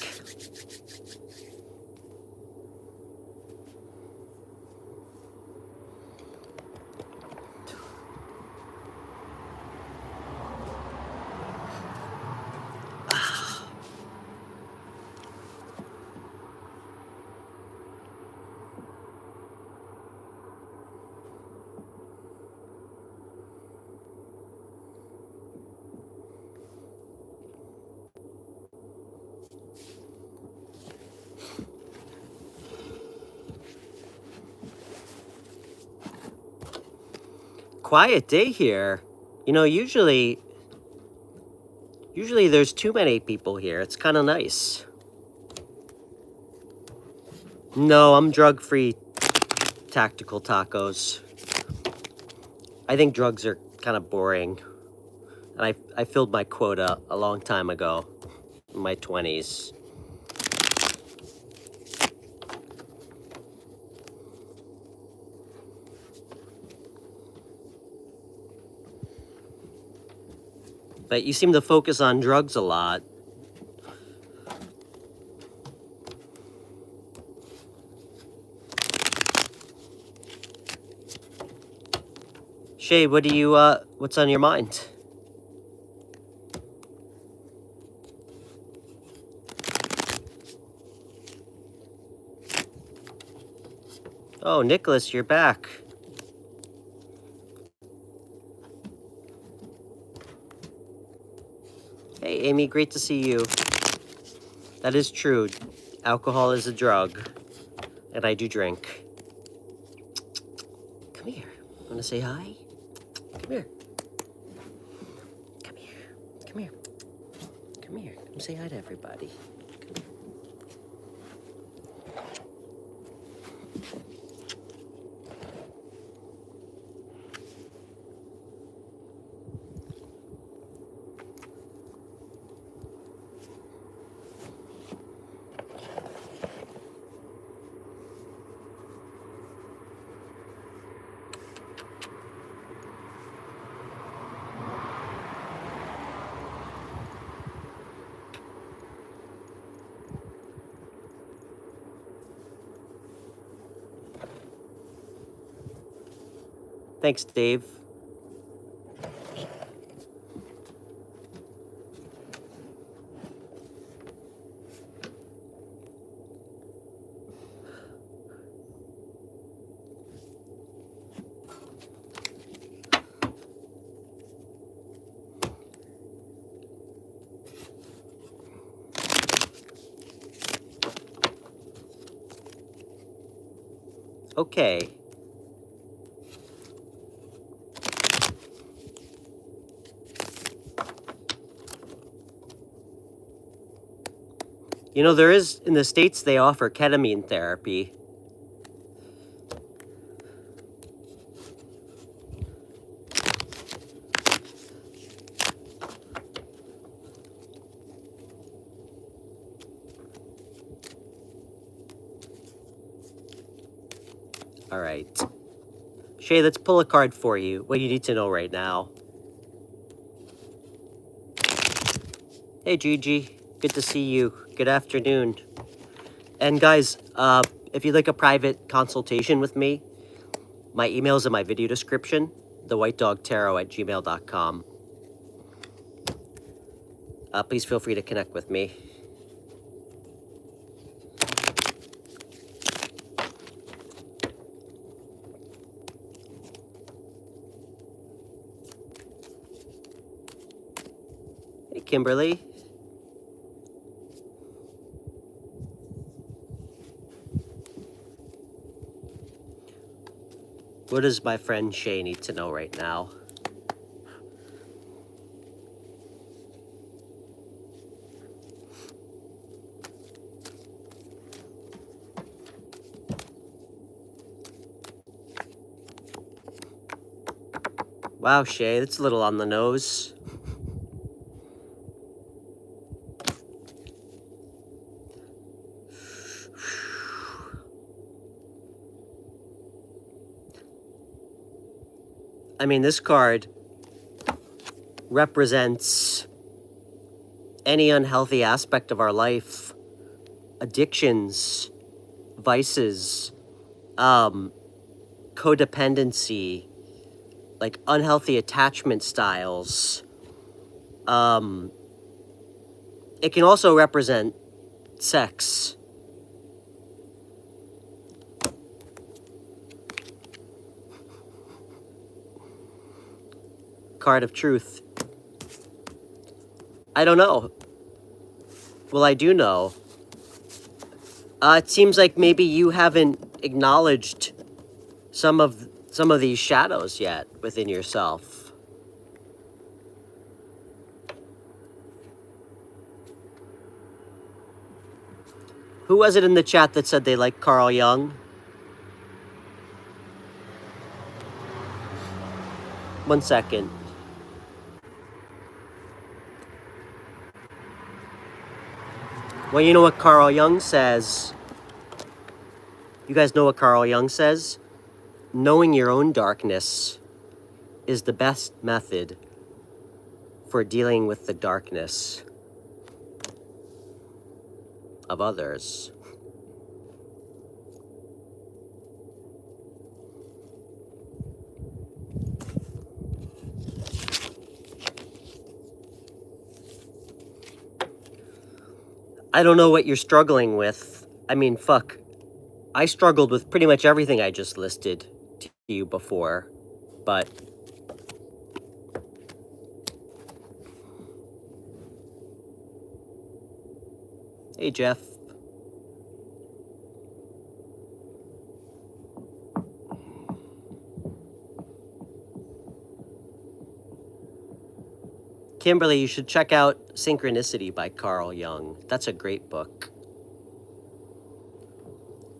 Quiet day here. You know, usually there's too many people here. It's kind of nice. No, I'm drug-free tactical tacos. I think drugs are kind of boring. And I filled my quota a long time ago, in my 20s. But you seem to focus on drugs a lot. Shay, what's on your mind? Oh, Nicholas, you're back. Hey, Amy, great to see you. That is true. Alcohol is a drug, and I do drink. Come here. Want to say hi? Come here. Come here. Come here. Come here. Come say hi to everybody. Come here. Thanks, Dave. Okay. You know, there is, in the States, they offer ketamine therapy. All right. Shay, let's pull a card for you. What do you need to know right now? Hey, Gigi. Good to see you. Good afternoon. And guys, if you'd like a private consultation with me, my email's in my video description, thewhitedogtarot@gmail.com. Please feel free to connect with me. Hey, Kimberly. What does my friend Shay need to know right now? Wow, Shay, that's a little on the nose. I mean, this card represents any unhealthy aspect of our life, addictions, vices, codependency, like unhealthy attachment styles. It can also represent sex. Card of Truth. I don't know. Well, I do know. It seems like maybe you haven't acknowledged some of these shadows yet within yourself. Who was it in the chat that said they like Carl Jung? One second. Well, you know what Carl Jung says? You guys know what Carl Jung says? Knowing your own darkness is the best method for dealing with the darkness of others. I don't know what you're struggling with. I mean, fuck. I struggled with pretty much everything I just listed to you before, but hey, Jeff. Kimberly, you should check out Synchronicity by Carl Jung. That's a great book.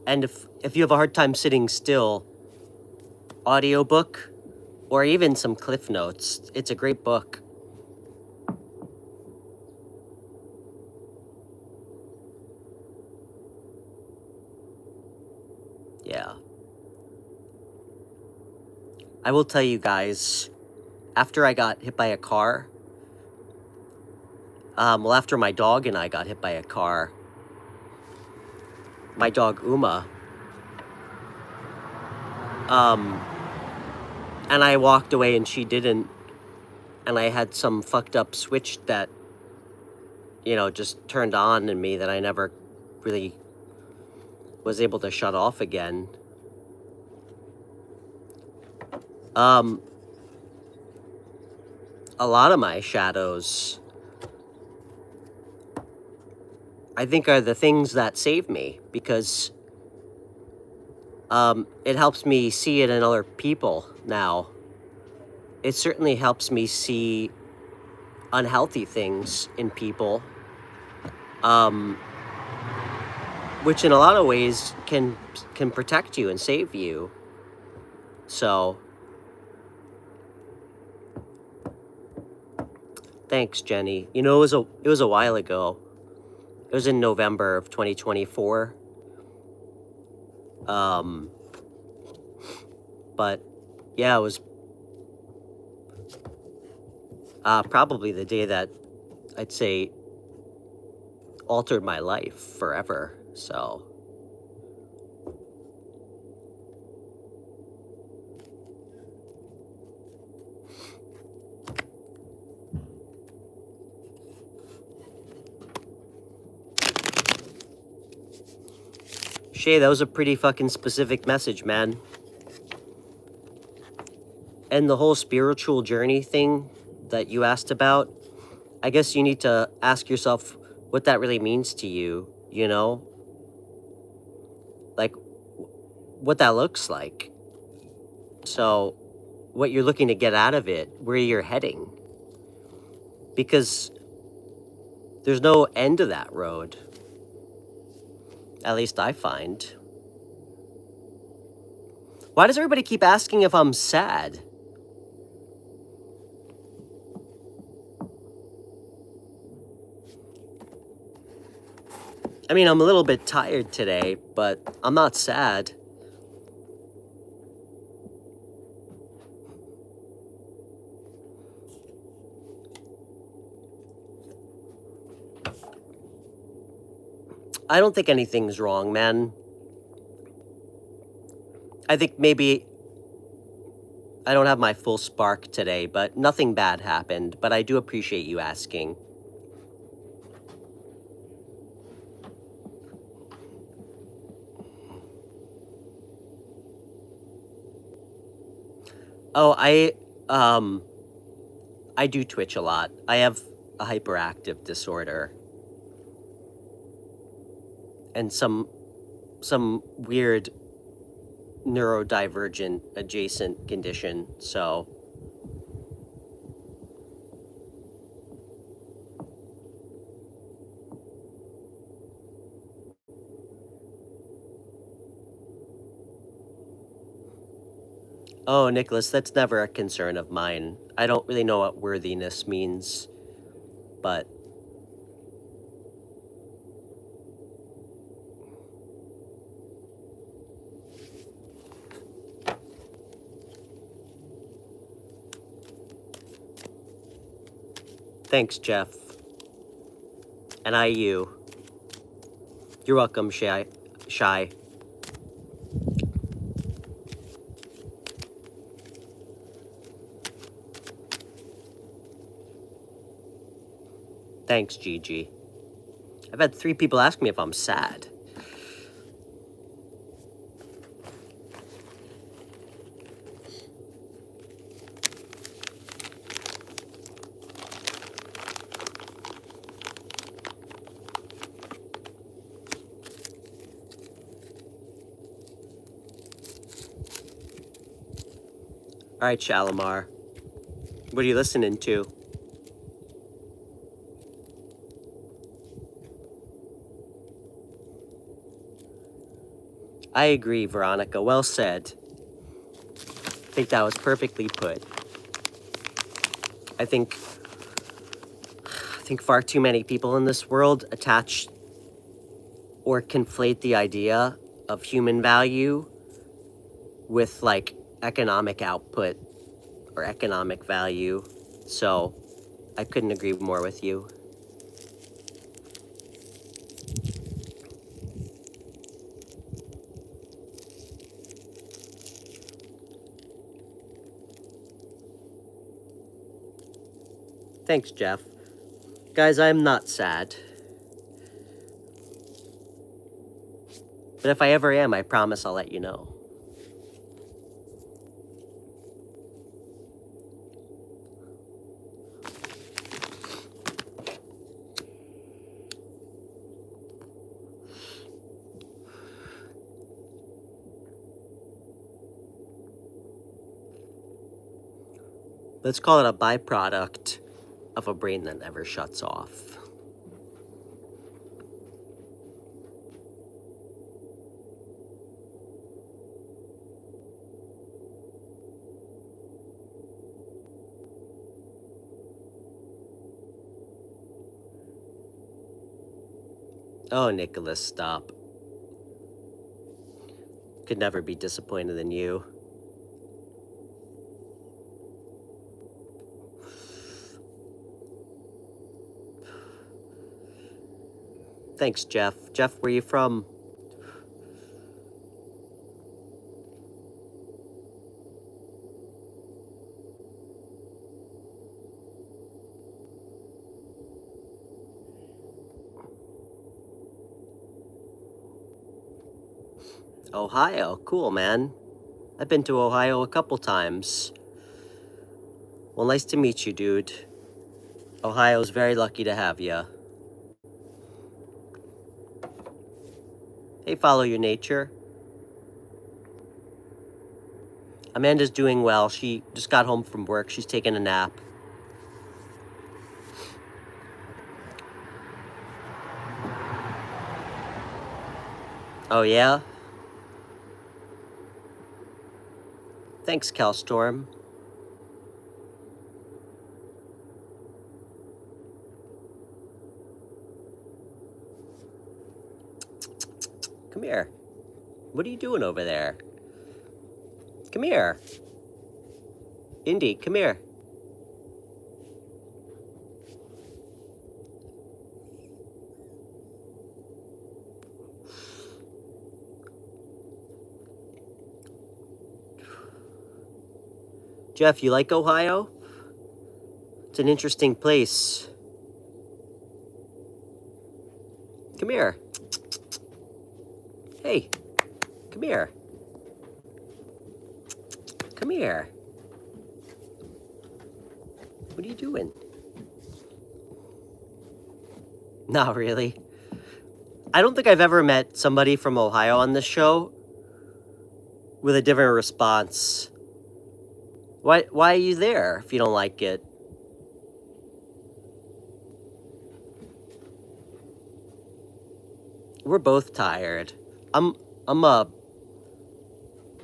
And if you have a hard time sitting still, audiobook or even some cliff notes, it's a great book. Yeah. I will tell you guys, after I got hit by a car, well, after my dog and I got hit by a car, my dog Uma, and I walked away and she didn't, and I had some fucked up switch that, you know, just turned on in me that I never really was able to shut off again. A lot of my shadows, I think, are the things that save me, because it helps me see it in other people now. It certainly helps me see unhealthy things in people, which in a lot of ways can protect you and save you. So, thanks, Jenny. You know, it was a while ago. It was in November of 2024. But yeah, it was probably the day that I'd say altered my life forever. So Shay, that was a pretty fucking specific message, man. And the whole spiritual journey thing that you asked about, I guess you need to ask yourself what that really means to you, you know? Like, what that looks like. So, what you're looking to get out of it, where you're heading. Because there's no end to that road. At least I find. Why does everybody keep asking if I'm sad? I mean, I'm a little bit tired today, but I'm not sad. I don't think anything's wrong, man. I think maybe I don't have my full spark today, but nothing bad happened. But I do appreciate you asking. Oh, I do twitch a lot. I have a hyperactive disorder and some weird neurodivergent adjacent condition. So oh, Nicholas, that's never a concern of mine. I don't really know what worthiness means, but thanks, Jeff. And you. You're welcome, Shy. Thanks, Gigi. I've had 3 people ask me if I'm sad. All right, Shalimar. What are you listening to? I agree, Veronica. Well said. I think that was perfectly put. I think far too many people in this world attach or conflate the idea of human value with like economic output or economic value. So I couldn't agree more with you. Thanks, Jeff. Guys, I'm not sad. But if I ever am, I promise I'll let you know. Let's call it a byproduct of a brain that never shuts off. Oh, Nicholas, stop. Could never be disappointed in you. Thanks, Jeff. Jeff, where you from? Ohio. Cool, man. I've been to Ohio a couple times. Well, nice to meet you, dude. Ohio's very lucky to have you. Hey, follow your nature. Amanda's doing well. She just got home from work. She's taking a nap. Oh, yeah? Thanks, Calstorm. Come here. What are you doing over there? Come here. Indy, come here. Jeff, you like Ohio? It's an interesting place. Come here. Hey, come here. Come here. What are you doing? Not really. I don't think I've ever met somebody from Ohio on this show with a different response. Why are you there if you don't like it? We're both tired. I'm a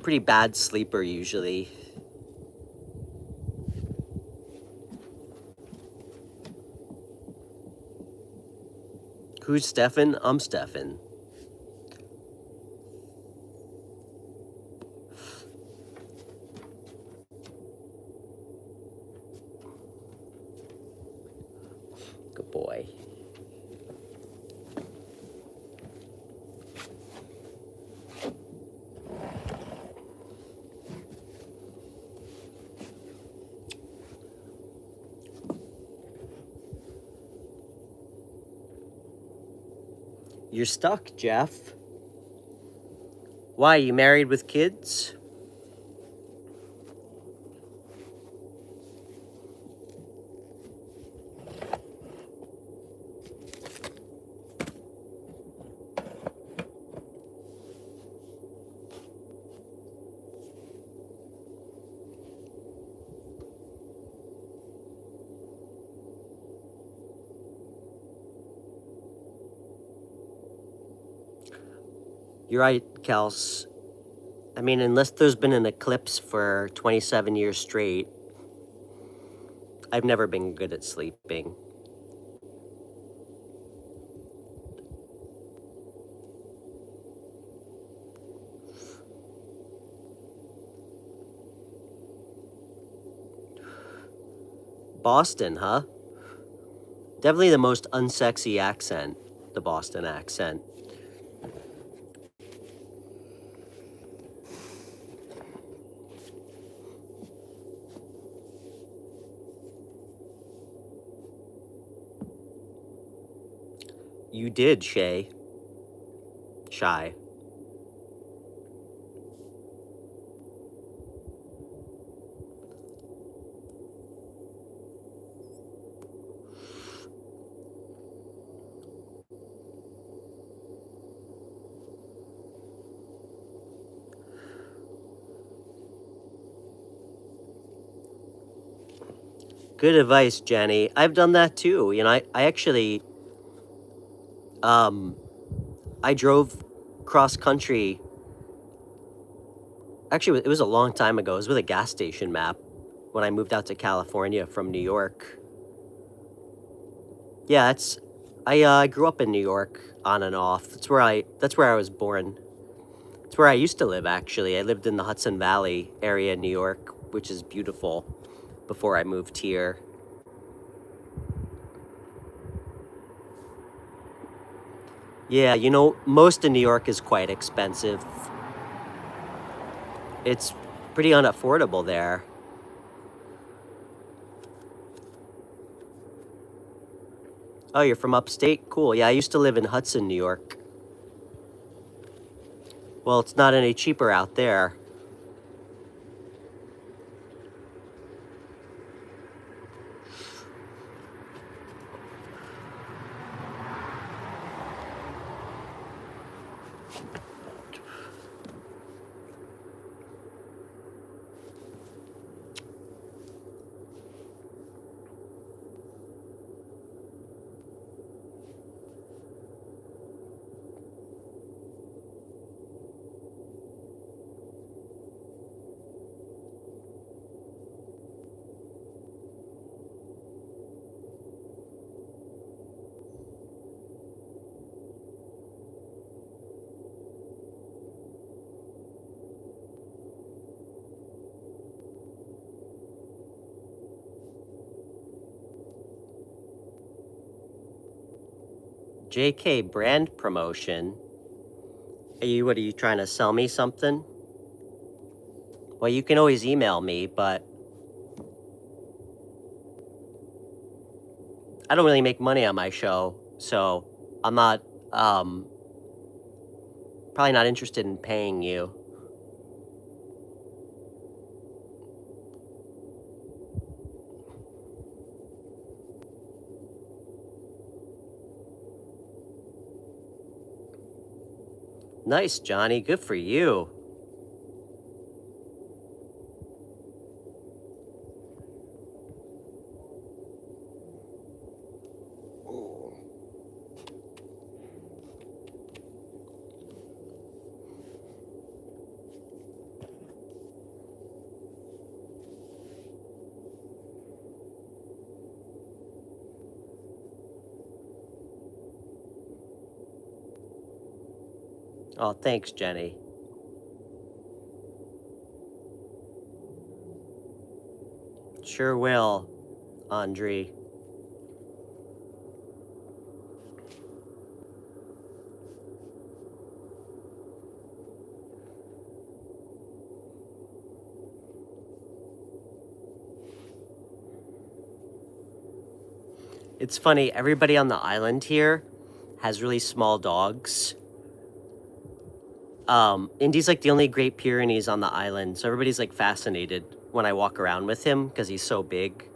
pretty bad sleeper usually. Who's Stefan? I'm Stefan. Good boy. You're stuck, Jeff. Why, you married with kids? You're right, Kels. I mean, unless there's been an eclipse for 27 years straight, I've never been good at sleeping. Boston, huh? Definitely the most unsexy accent, the Boston accent. You did, Shay. Shy. Good advice, Jenny. I've done that too. You know, I actually, I drove cross country. Actually, it was a long time ago. It was with a gas station map when I moved out to California from New York. Yeah, I grew up in New York on and off. That's where I was born. It's where I used to live, actually. I lived in the Hudson Valley area in New York, which is beautiful, before I moved here. Yeah, you know, most of New York is quite expensive. It's pretty unaffordable there. Oh, you're from upstate? Cool. Yeah, I used to live in Hudson, New York. Well, it's not any cheaper out there. JK brand promotion? What are you trying to sell me something? Well, you can always email me, but I don't really make money on my show, so I'm not, probably not interested in paying you. Nice, Johnny. Good for you. Oh, thanks, Jenny. Sure will, Andre. It's funny, everybody on the island here has really small dogs. Indy's like the only Great Pyrenees on the island, so everybody's like fascinated when I walk around with him because he's so big.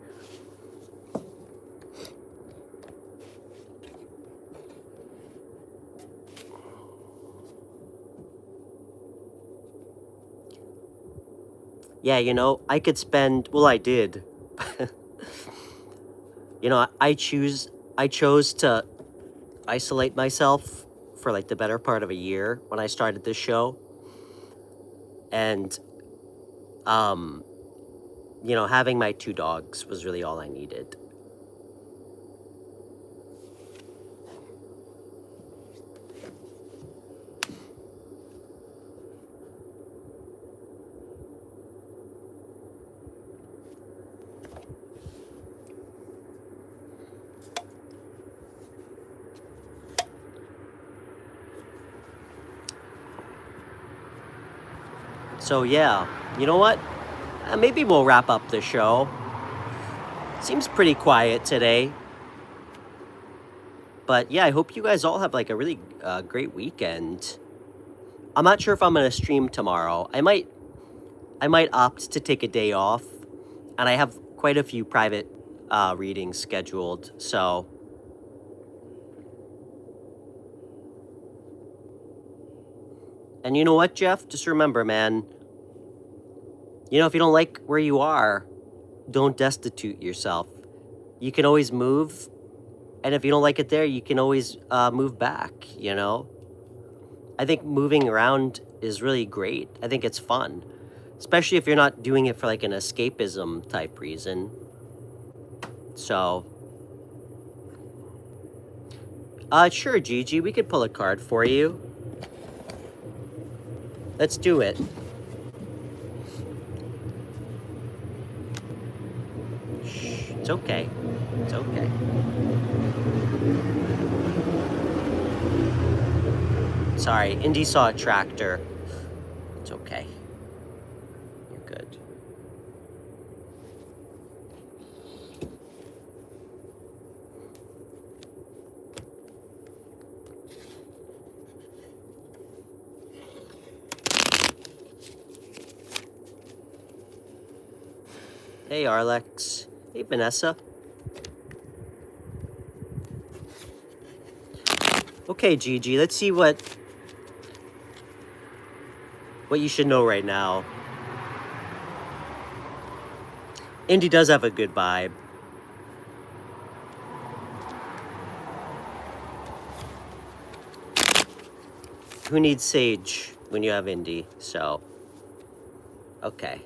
Yeah, you know, I could spend, well, I did. You know, I chose to isolate myself for like the better part of a year when I started this show. And, you know, having my 2 dogs was really all I needed. So yeah, you know what? Maybe we'll wrap up the show. Seems pretty quiet today. But yeah, I hope you guys all have like a really great weekend. I'm not sure if I'm gonna stream tomorrow. I might opt to take a day off, and I have quite a few private readings scheduled. So and you know what, Jeff? Just remember, man. You know, if you don't like where you are, don't destitute yourself. You can always move, and if you don't like it there, you can always move back, you know? I think moving around is really great. I think it's fun, especially if you're not doing it for like an escapism type reason. So, sure, Gigi, we could pull a card for you. Let's do it. Shh, it's okay. It's okay. Sorry, Indy saw a tractor. It's okay. You're good. Hey, Arlex. Hey, Vanessa. Okay, Gigi, let's see what you should know right now. Indy does have a good vibe. Who needs sage when you have Indy? So, okay.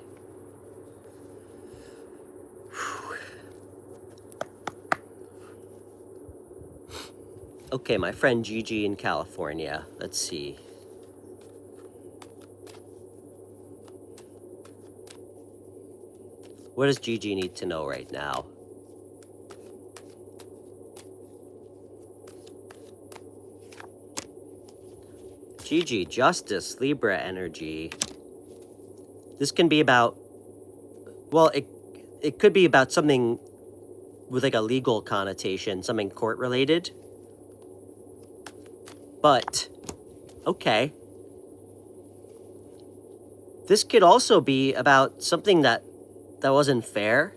Okay, my friend Gigi in California. Let's see. What does Gigi need to know right now? Gigi, justice, Libra energy. This can be about, well, it could be about something with like a legal connotation, something court related. But, okay. This could also be about something that wasn't fair.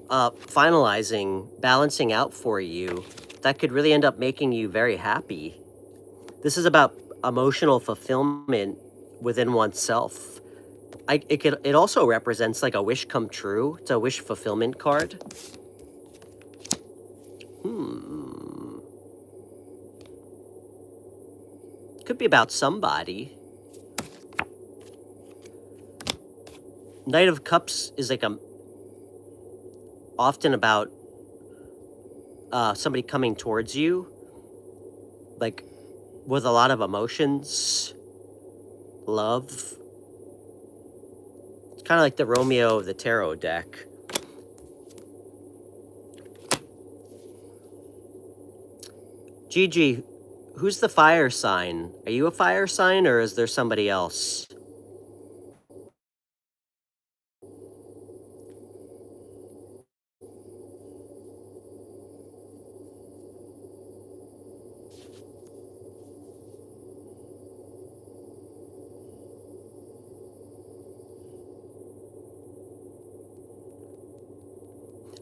Finalizing, balancing out for you. That could really end up making you very happy. This is about emotional fulfillment within oneself. It also represents like a wish come true. It's a wish fulfillment card. Could be about somebody. Knight of Cups is like often about somebody coming towards you, like with a lot of emotions, love. It's kind of like the Romeo of the tarot deck. Gigi, who's the fire sign? Are you a fire sign, or is there somebody else?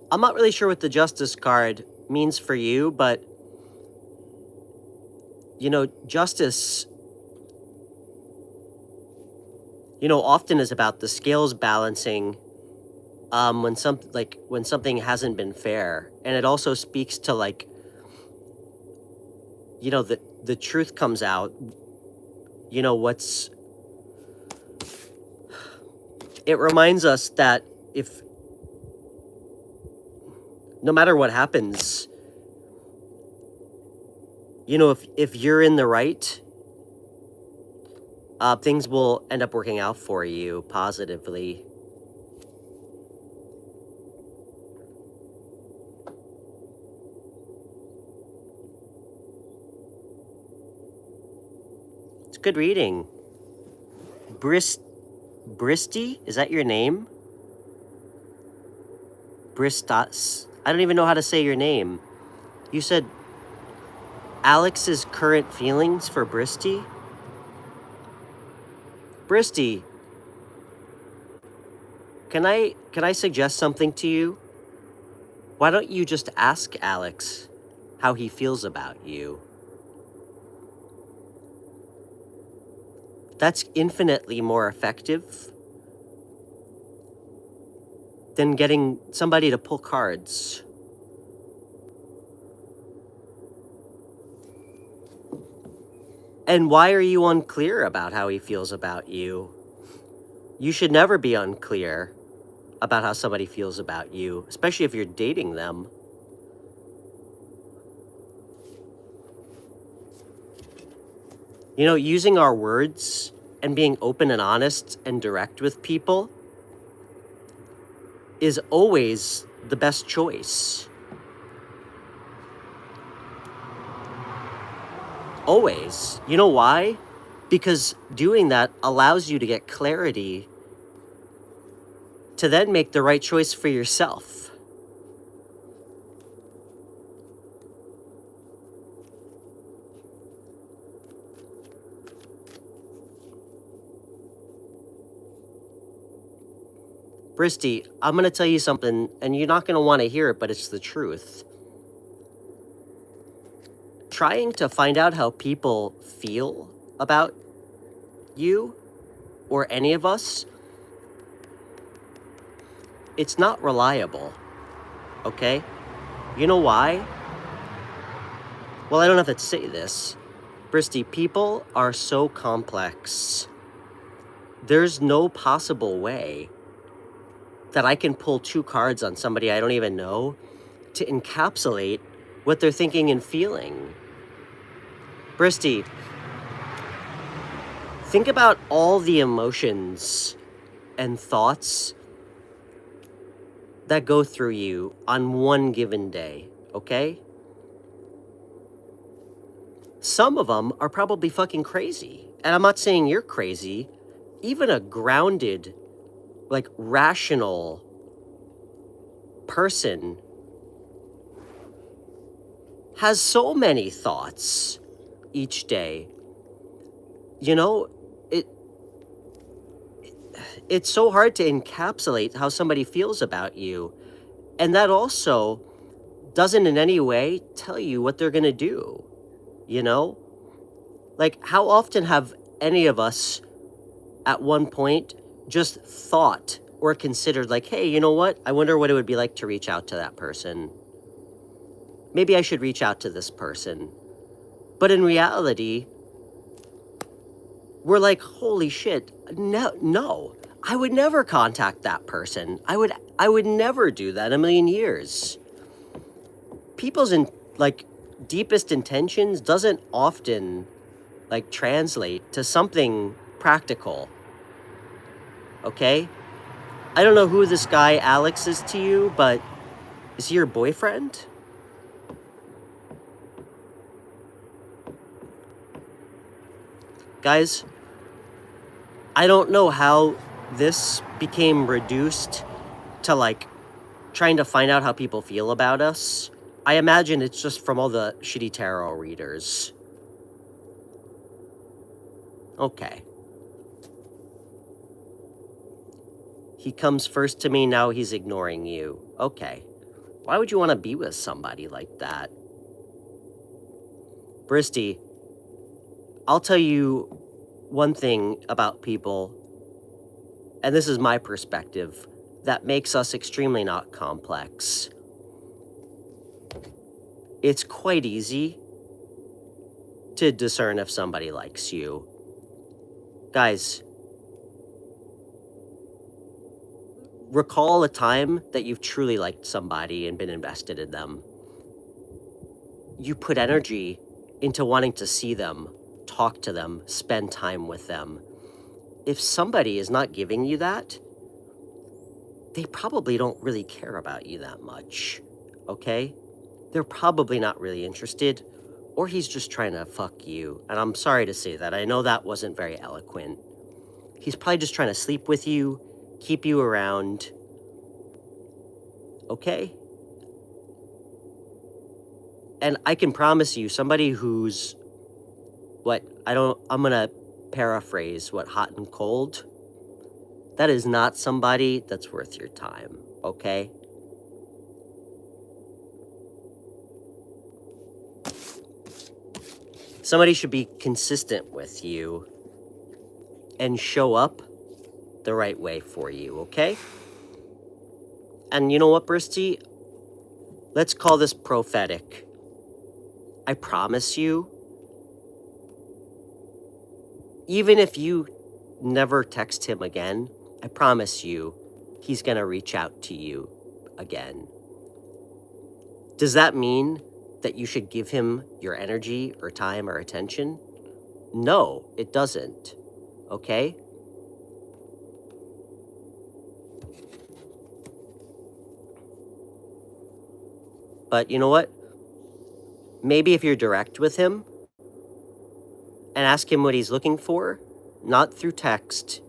I'm not really sure what the Justice card means for you, but, you know, justice, you know, often is about the scales balancing when something hasn't been fair. And it also speaks to, like, you know, the truth comes out. You know, it reminds us that no matter what happens, you know, if you're in the right, things will end up working out for you positively. It's good reading. Bristy, is that your name? Bristas. I don't even know how to say your name. You said Alex's current feelings for Bristy? Bristy, can I suggest something to you? Why don't you just ask Alex how he feels about you? That's infinitely more effective than getting somebody to pull cards. And why are you unclear about how he feels about you? You should never be unclear about how somebody feels about you, especially if you're dating them. You know, using our words and being open and honest and direct with people is always the best choice. Always. You know why? Because doing that allows you to get clarity to then make the right choice for yourself. Bristy, I'm going to tell you something, and you're not going to want to hear it, but it's the truth. Trying to find out how people feel about you or any of us, it's not reliable, okay? You know why? Well, I don't have to say this. Bristy, people are so complex. There's no possible way that I can pull two cards on somebody I don't even know to encapsulate what they're thinking and feeling. Bristy, think about all the emotions and thoughts that go through you on one given day, okay? Some of them are probably fucking crazy. And I'm not saying you're crazy. Even a grounded, like, rational person has so many thoughts each day. You know, it's so hard to encapsulate how somebody feels about you. And that also doesn't in any way tell you what they're going to do. You know, like how often have any of us at one point just thought or considered like, hey, you know what? I wonder what it would be like to reach out to that person. Maybe I should reach out to this person. But in reality, we're like, holy shit, no, I would never contact that person. I would never do that in a million years. People's deepest intentions doesn't often translate to something practical. Okay? I don't know who this guy Alex is to you, but is he your boyfriend? Guys, I don't know how this became reduced to trying to find out how people feel about us. I imagine it's just from all the shitty tarot readers. Okay. He comes first to me, now he's ignoring you. Okay. Why would you want to be with somebody like that? Bristy, I'll tell you one thing about people, and this is my perspective, that makes us extremely not complex. It's quite easy to discern if somebody likes you. Guys, recall a time that you've truly liked somebody and been invested in them. You put energy into wanting to see them, talk to them, spend time with them. If somebody is not giving you that, they probably don't really care about you that much, okay? They're probably not really interested, or he's just trying to fuck you. And I'm sorry to say that. I know that wasn't very eloquent. He's probably just trying to sleep with you, keep you around, okay? And I can promise you, somebody who's, I'm gonna paraphrase hot and cold, that is not somebody that's worth your time, okay? Somebody should be consistent with you and show up the right way for you, okay? And you know what, Bristy? Let's call this prophetic. I promise you, even if you never text him again, I promise you, he's gonna reach out to you again. Does that mean that you should give him your energy or time or attention? No, it doesn't, okay? But you know what? Maybe if you're direct with him and ask him what he's looking for, not through text.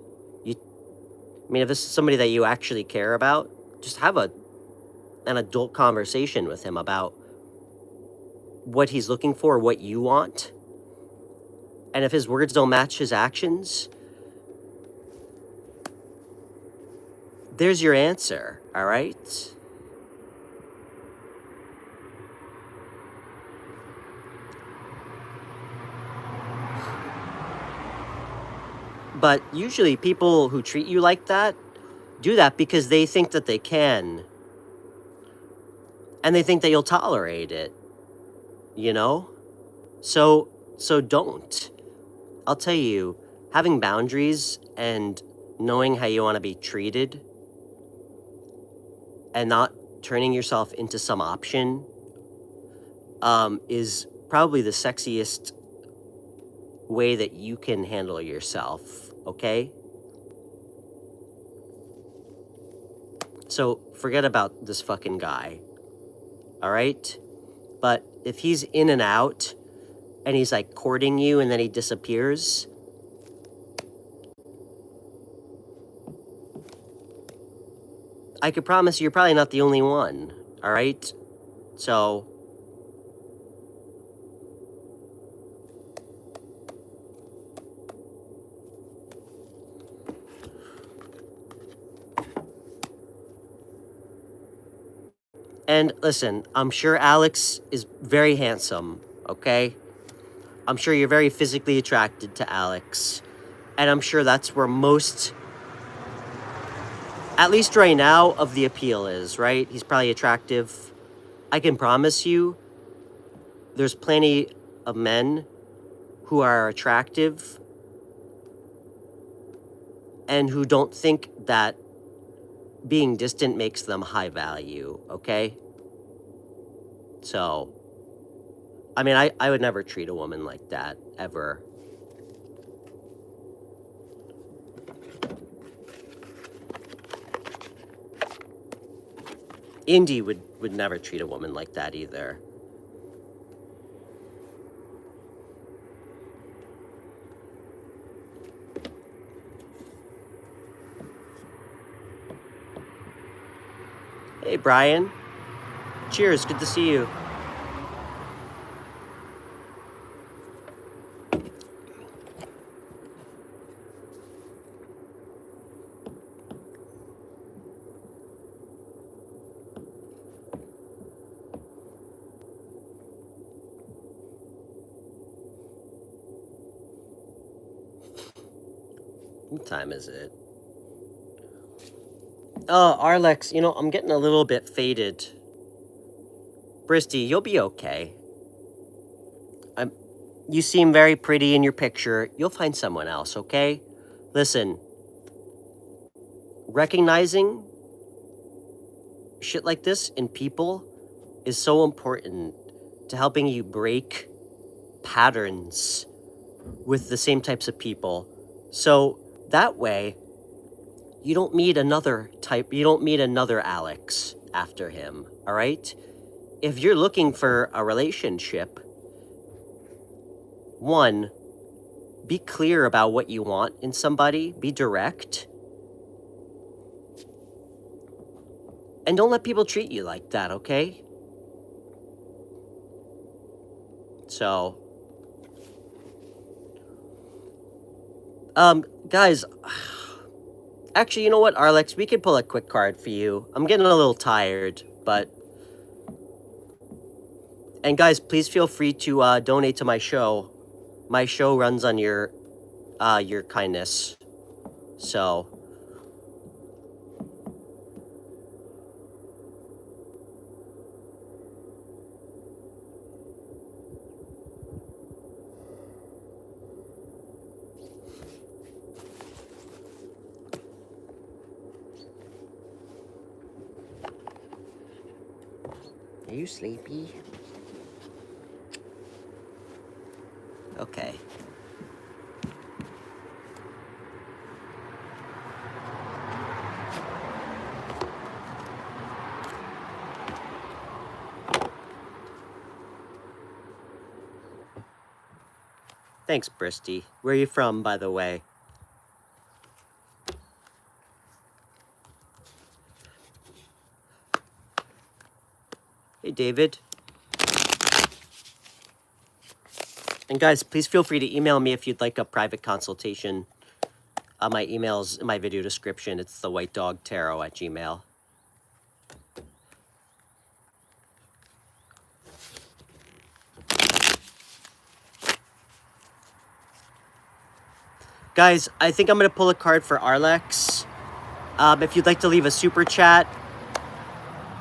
If this is somebody that you actually care about, just have an adult conversation with him about what he's looking for, what you want. And if his words don't match his actions, there's your answer, all right? But usually people who treat you like that do that because they think that they can. And they think that you'll tolerate it, you know? So don't. I'll tell you, having boundaries and knowing how you want to be treated and not turning yourself into some option is probably the sexiest way that you can handle yourself, okay? So forget about this fucking guy, all right? But if he's in and out and he's courting you and then he disappears, I could promise you're probably not the only one, all right? So, and listen, I'm sure Alex is very handsome, okay? I'm sure you're very physically attracted to Alex. And I'm sure that's where most, at least right now, of the appeal is, right? He's probably attractive. I can promise you, there's plenty of men who are attractive and who don't think that being distant makes them high value, okay? So, I mean, I would never treat a woman like that, ever. Indy would never treat a woman like that either. Hey, Brian. Cheers, good to see you. What time is it? Oh, Arlex, you know, I'm getting a little bit faded. Bristy, you'll be okay. You seem very pretty in your picture. You'll find someone else, okay? Listen, recognizing shit like this in people is so important to helping you break patterns with the same types of people. So that way, you don't meet another type, you don't meet another Alex after him, all right? If you're looking for a relationship, one, be clear about what you want in somebody, be direct, and don't let people treat you like that, okay? So, guys, actually, you know what, Arlex, we could pull a quick card for you. I'm getting a little tired, but, and guys, please feel free to donate to my show. My show runs on your kindness. So, are you sleepy? Okay. Thanks, Bristy. Where are you from, by the way? Hey, David. And guys, please feel free to email me if you'd like a private consultation. My email's in my video description. It's the WhiteDogTarot@gmail.com. Guys, I think I'm gonna pull a card for Arlex. If you'd like to leave a super chat,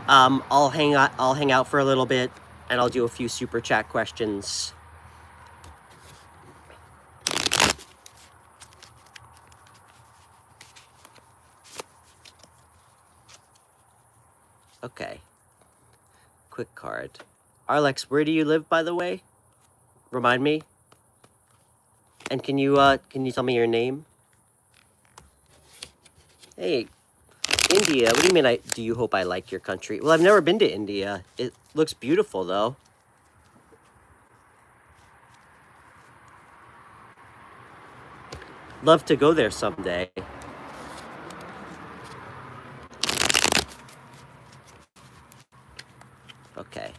I'll hang out for a little bit, and I'll do a few super chat questions. Okay. Quick card. Arlex, where do you live, by the way? Remind me. And can you tell me your name? Hey, India. What do you mean? Do you hope I like your country? Well, I've never been to India. It looks beautiful, though. Love to go there someday. Okay.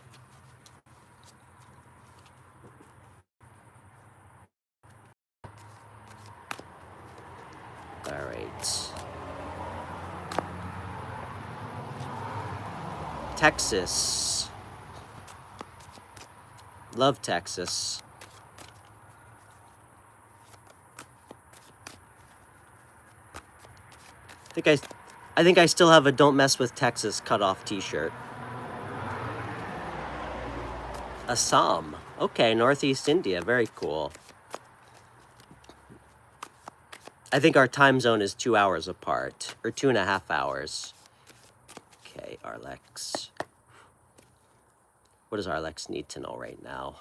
All right. Texas. Love Texas. I think I still have a "Don't Mess with Texas" cutoff T-shirt. Assam. Okay, Northeast India. Very cool. I think our time zone is 2 hours apart, or 2.5 hours. Okay, Arlex. What does Arlex need to know right now?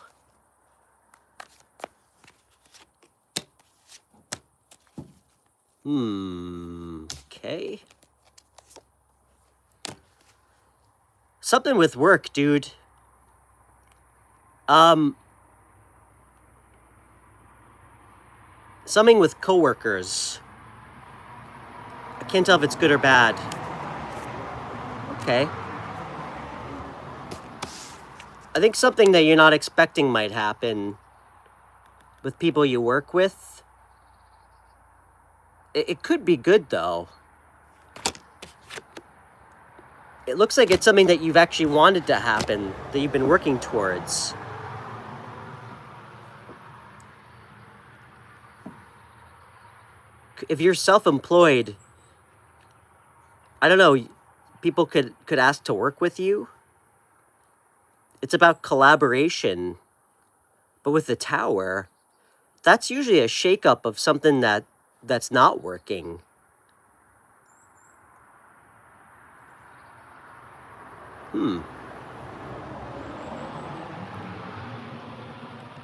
Okay. Something with work, dude. Something with coworkers. I can't tell if it's good or bad. Okay. I think something that you're not expecting might happen with people you work with. It could be good, though. It looks like it's something that you've actually wanted to happen, that you've been working towards. If you're self-employed, I don't know, people could ask to work with you. It's about collaboration. But with the Tower, that's usually a shakeup of something that's not working.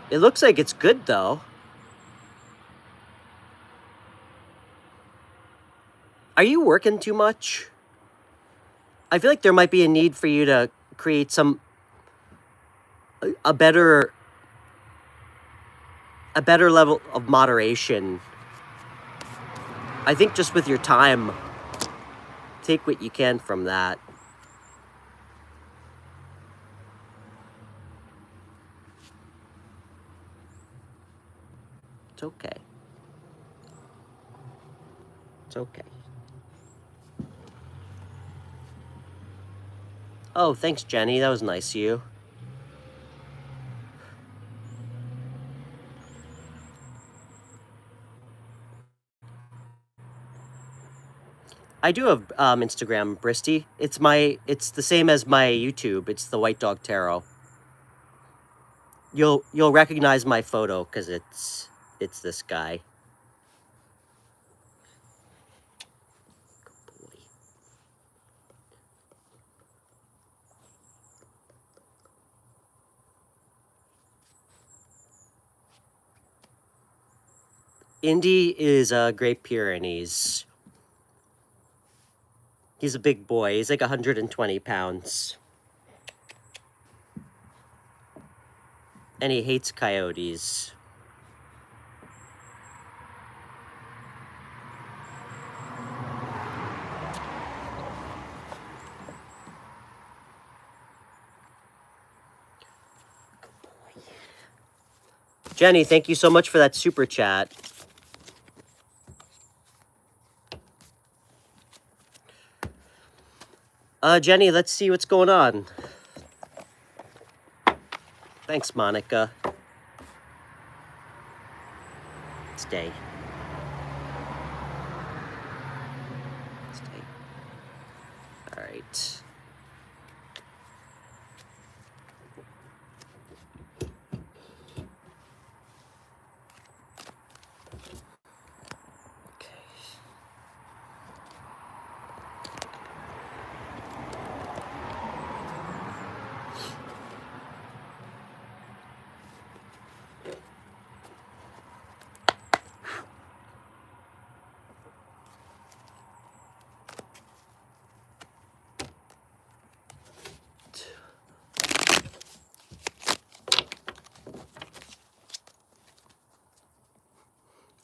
It looks like it's good, though. Are you working too much? I feel like there might be a need for you to create a better level of moderation. I think just with your time, take what you can from that. It's okay. It's okay. Oh, thanks, Jenny. That was nice of you. I do have Instagram, Bristy. It's the same as my YouTube. It's the White Dog Tarot. You'll recognize my photo because it's this guy. Good boy. Indy is Great Pyrenees. He's a big boy. He's like 120 pounds. And he hates coyotes. Jenny, thank you so much for that super chat. Jenny, let's see what's going on. Thanks, Monica. Stay. Stay. All right.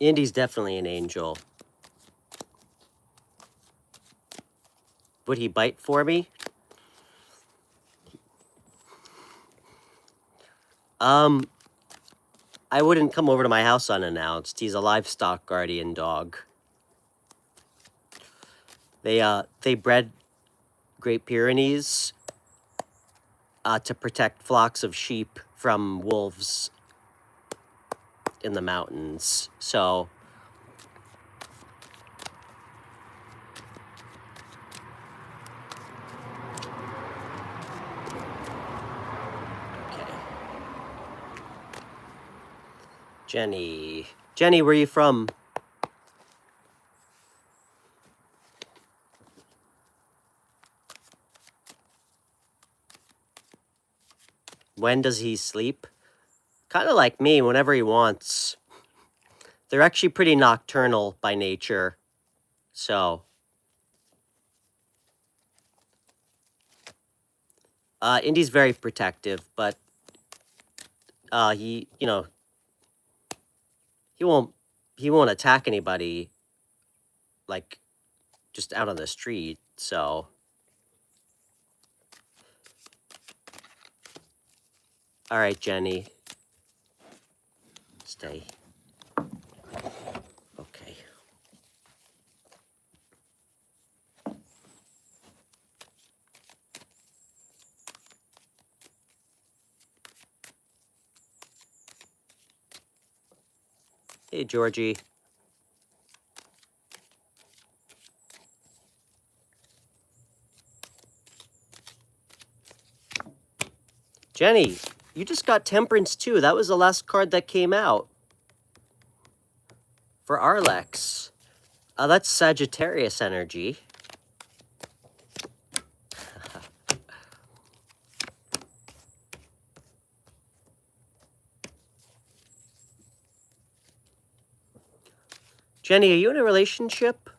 Indy's definitely an angel. Would he bite for me? I wouldn't come over to my house unannounced. He's a livestock guardian dog. They bred Great Pyrenees to protect flocks of sheep from wolves in the mountains. So okay. Jenny, where are you from? When does he sleep? Kind of like me, whenever he wants. They're actually pretty nocturnal by nature. So, Indy's very protective, but he, you know, he won't attack anybody like just out on the street. So, all right, Jenny, stay. Okay. Hey, Georgie. Jenny, you just got Temperance too. That was the last card that came out for Arlex. That's Sagittarius energy. Jenny, are you in a relationship?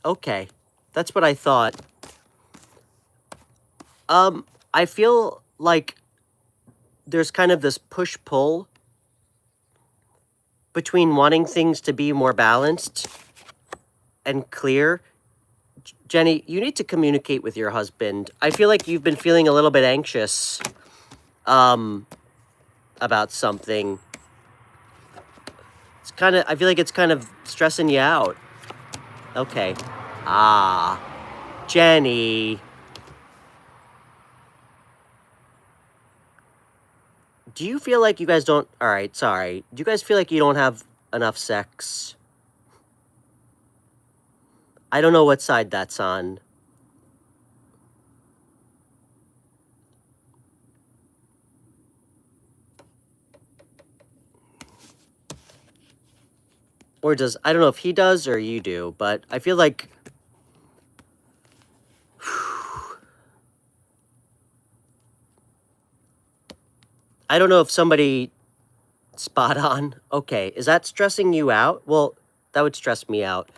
Okay, that's what I thought. I feel like there's kind of this push-pull between wanting things to be more balanced and clear. Jenny, you need to communicate with your husband. I feel like you've been feeling a little bit anxious about something. I feel like it's kind of stressing you out. Okay. Jenny. Do you feel like you guys don't... All right, sorry. Do you guys feel like you don't have enough sex? I don't know what side that's on. Or does... I don't know if he does or you do, but I feel like... I don't know if somebody... Spot on. Okay, is that stressing you out? Well, that would stress me out.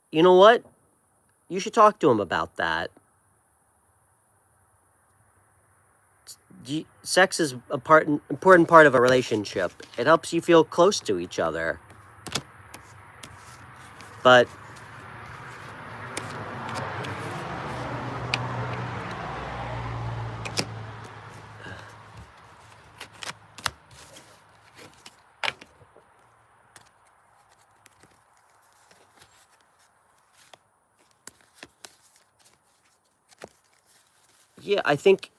You know what? You should talk to him about that. Sex is an important part of a relationship. It helps you feel close to each other. But yeah, I think...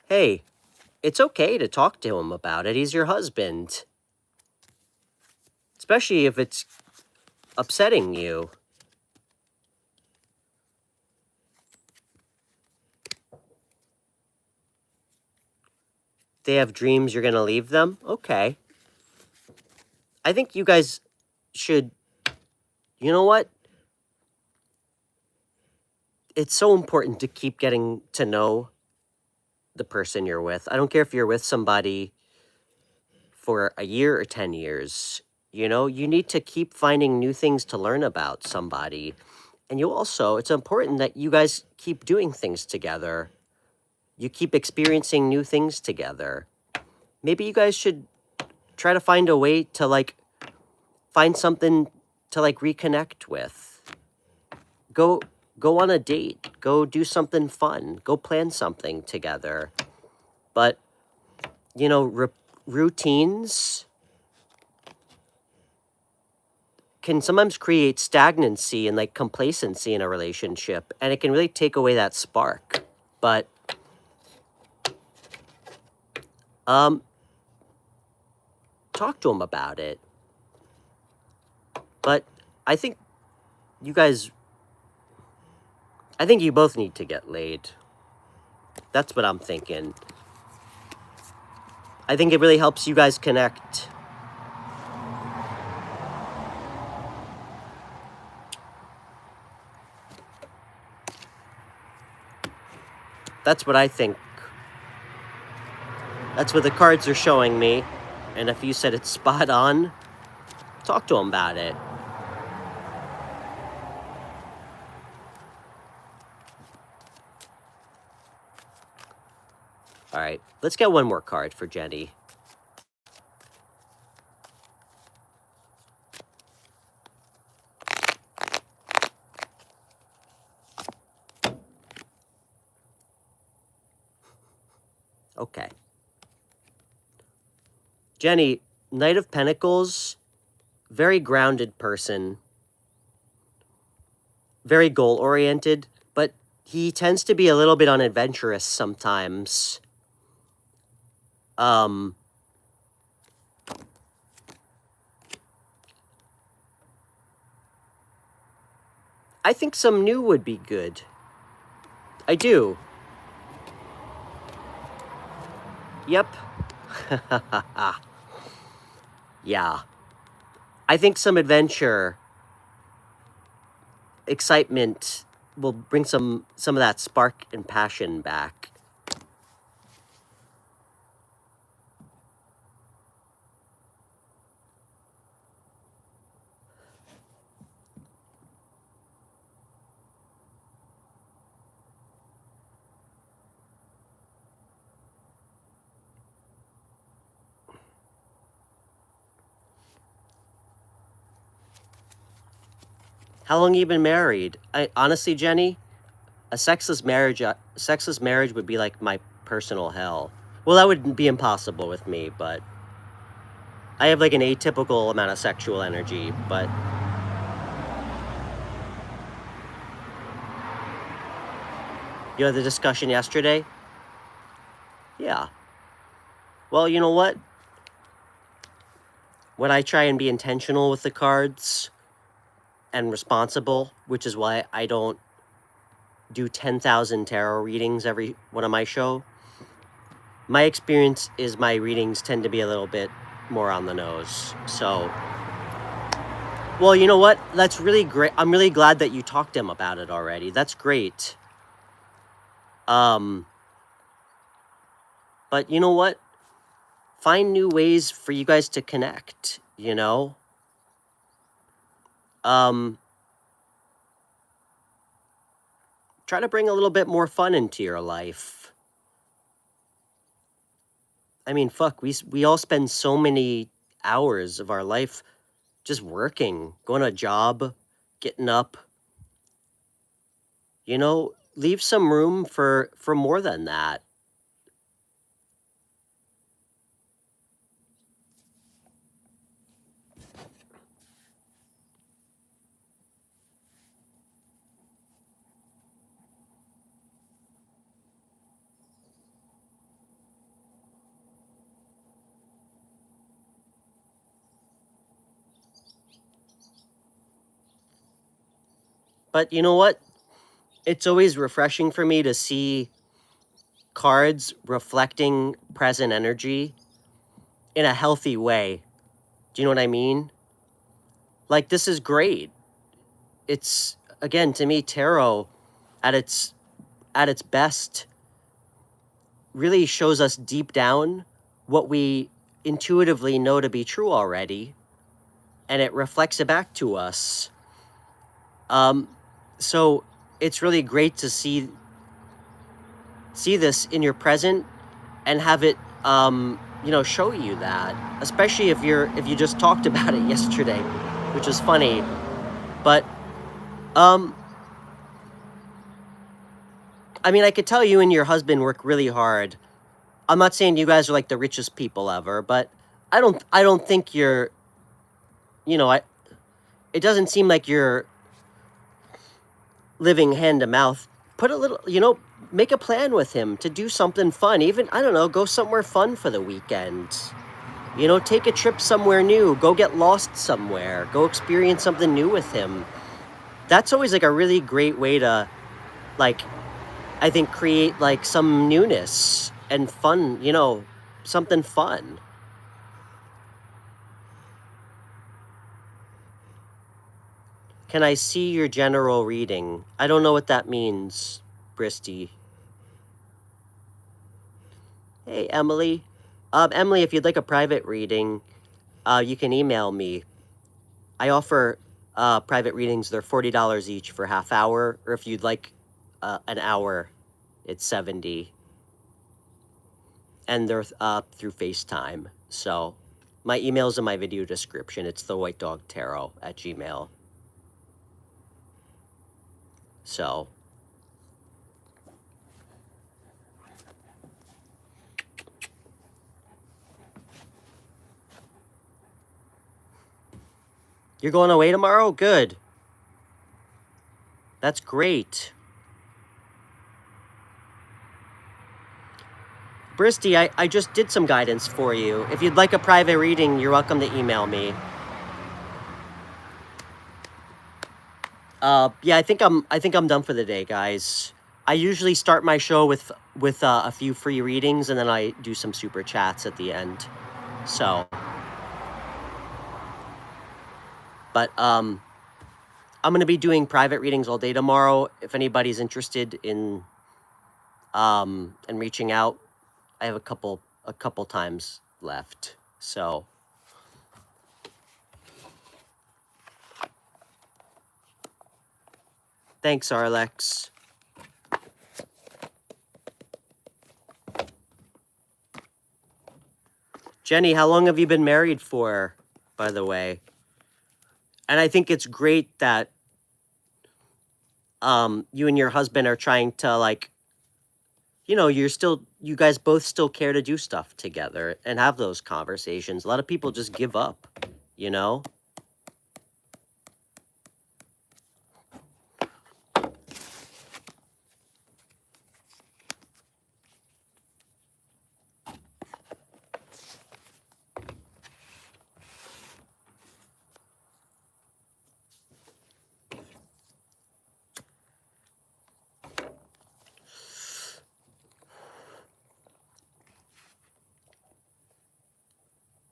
Hey, it's okay to talk to him about it. He's your husband. Especially if it's upsetting you. They have dreams you're going to leave them? Okay. I think you guys should... You know what? It's so important to keep getting to know the person you're with. I don't care if you're with somebody for a year or 10 years. You know, you need to keep finding new things to learn about somebody. And you also, it's important that you guys keep doing things together. You keep experiencing new things together. Maybe you guys should try to find a way to like find something to like reconnect with. Go on a date. Go do something fun. Go plan something together. But, you know, routines can sometimes create stagnancy and like complacency in a relationship, and it can really take away that spark. But talk to him about it. But I think you both need to get laid. That's what I'm thinking. I think it really helps you guys connect. That's what I think. That's what the cards are showing me. And if you said it's spot on, talk to him about it. All right, let's get one more card for Jenny. Okay. Jenny, Knight of Pentacles, very grounded person, very goal-oriented, but he tends to be a little bit unadventurous sometimes. I think some new would be good. I do. Yep. Yeah. I think some adventure, excitement will bring some of that spark and passion back. How long you been married? Honestly, Jenny, a sexless marriage would be like my personal hell. Well, that would be impossible with me, but I have like an atypical amount of sexual energy, but you had the discussion yesterday? Yeah. Well, you know what? When I try and be intentional with the cards and responsible, which is why I don't do 10,000 tarot readings every one of my show, my experience is my readings tend to be a little bit more on the nose. So, well, you know what? That's really great. I'm really glad that you talked to him about it already. That's great. But you know what? Find new ways for you guys to connect, you know? Try to bring a little bit more fun into your life. I mean, fuck, we all spend so many hours of our life just working, going to a job, getting up. You know, leave some room for more than that. But you know what? It's always refreshing for me to see cards reflecting present energy in a healthy way. Do you know what I mean? Like, this is great. It's, again, to me, tarot at its best really shows us deep down what we intuitively know to be true already, and it reflects it back to us. So it's really great to see this in your present and have it, show you that, especially if you just talked about it yesterday, which is funny. But, I mean, I could tell you and your husband work really hard. I'm not saying you guys are like the richest people ever, but I don't think you're, it doesn't seem like you're living hand to mouth. Put a little, make a plan with him to do something fun. Even, I don't know, go somewhere fun for the weekend. Take a trip somewhere new. Go get lost somewhere. Go experience something new with him. That's always like a really great way to, like, I think create like some newness and fun, something fun. Can I see your general reading? I don't know what that means, Bristy. Hey, Emily. Emily, if you'd like a private reading, you can email me. I offer private readings. They're $40 each for half hour, or if you'd like an hour, it's $70. And they're through FaceTime. So my email's in my video description. It's thewhitedogtarot@gmail.com. So you're going away tomorrow? Good. That's great. Bristy, I just did some guidance for you. If you'd like a private reading, you're welcome to email me. Yeah, I think I'm done for the day, guys. I usually start my show with a few free readings, and then I do some super chats at the end. So, but I'm gonna be doing private readings all day tomorrow. If anybody's interested in reaching out, I have a couple times left. So, thanks, Arlex. Jenny, how long have you been married for, by the way? And I think it's great that you and your husband are trying to, like, you guys both still care to do stuff together and have those conversations. A lot of people just give up, you know?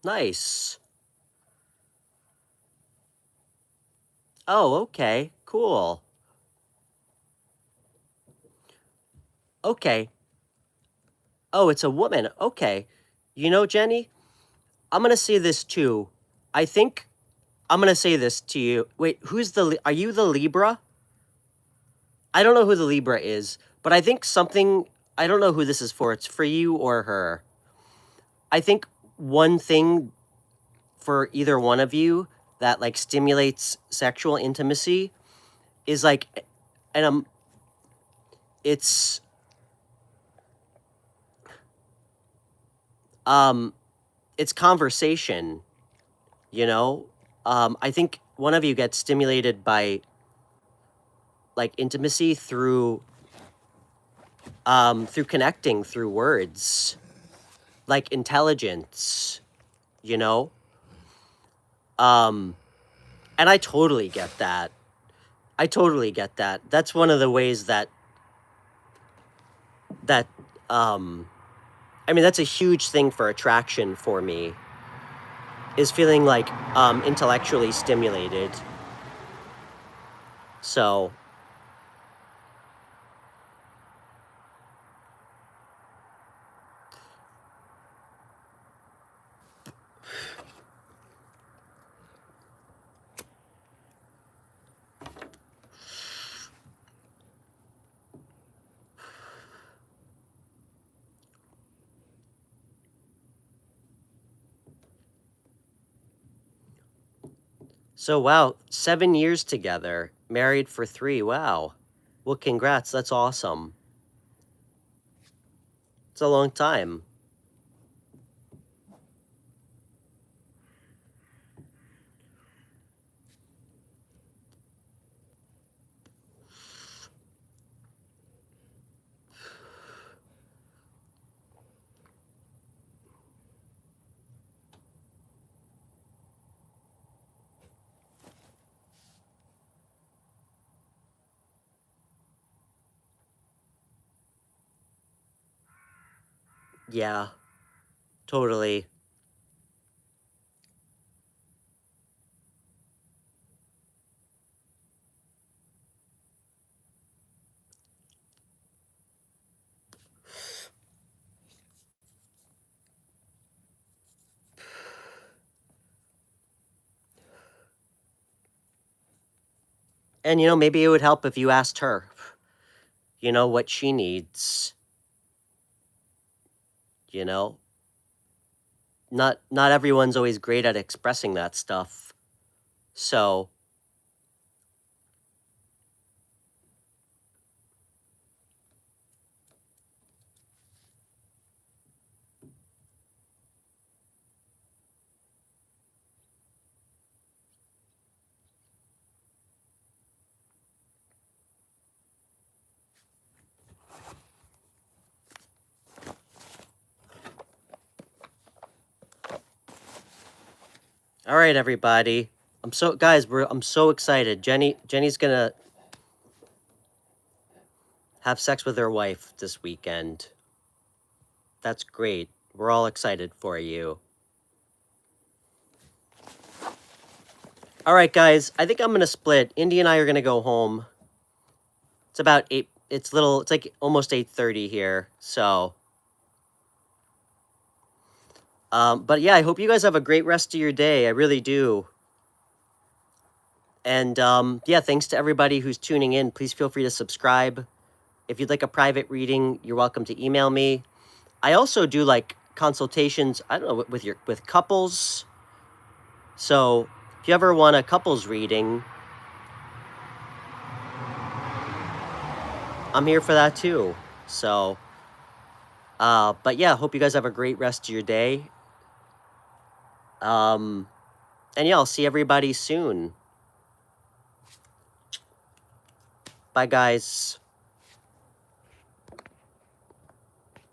Nice. Oh, okay. Cool. Okay. Oh, it's a woman. Okay. Jenny, I'm going to say this too. I think I'm going to say this to you. Wait, are you the Libra? I don't know who the Libra is, but I think I don't know who this is for. It's for you or her. I think one thing for either one of you that like stimulates sexual intimacy is like, and it's it's conversation, I think one of you gets stimulated by like intimacy through connecting through words, like intelligence, you know and I totally get that. That's one of the ways that I mean, that's a huge thing for attraction for me, is feeling like intellectually stimulated. So So, wow, 7 years together, married for 3. Wow. Well, congrats. That's awesome. It's a long time. Yeah, totally. And, maybe it would help if you asked her, what she needs, you know? Not everyone's always great at expressing that stuff. So, all right, everybody. I'm so excited. Jenny's gonna have sex with her wife this weekend. That's great. We're all excited for you. All right, guys. I think I'm gonna split. Indy and I are gonna go home. It's about 8. It's like almost 8:30 here. So, but yeah, I hope you guys have a great rest of your day. I really do. And yeah, thanks to everybody who's tuning in. Please feel free to subscribe. If you'd like a private reading, you're welcome to email me. I also do like consultations, I don't know, with couples. So if you ever want a couples reading, I'm here for that too. So, but yeah, hope you guys have a great rest of your day. And yeah, I'll see everybody soon. Bye, guys.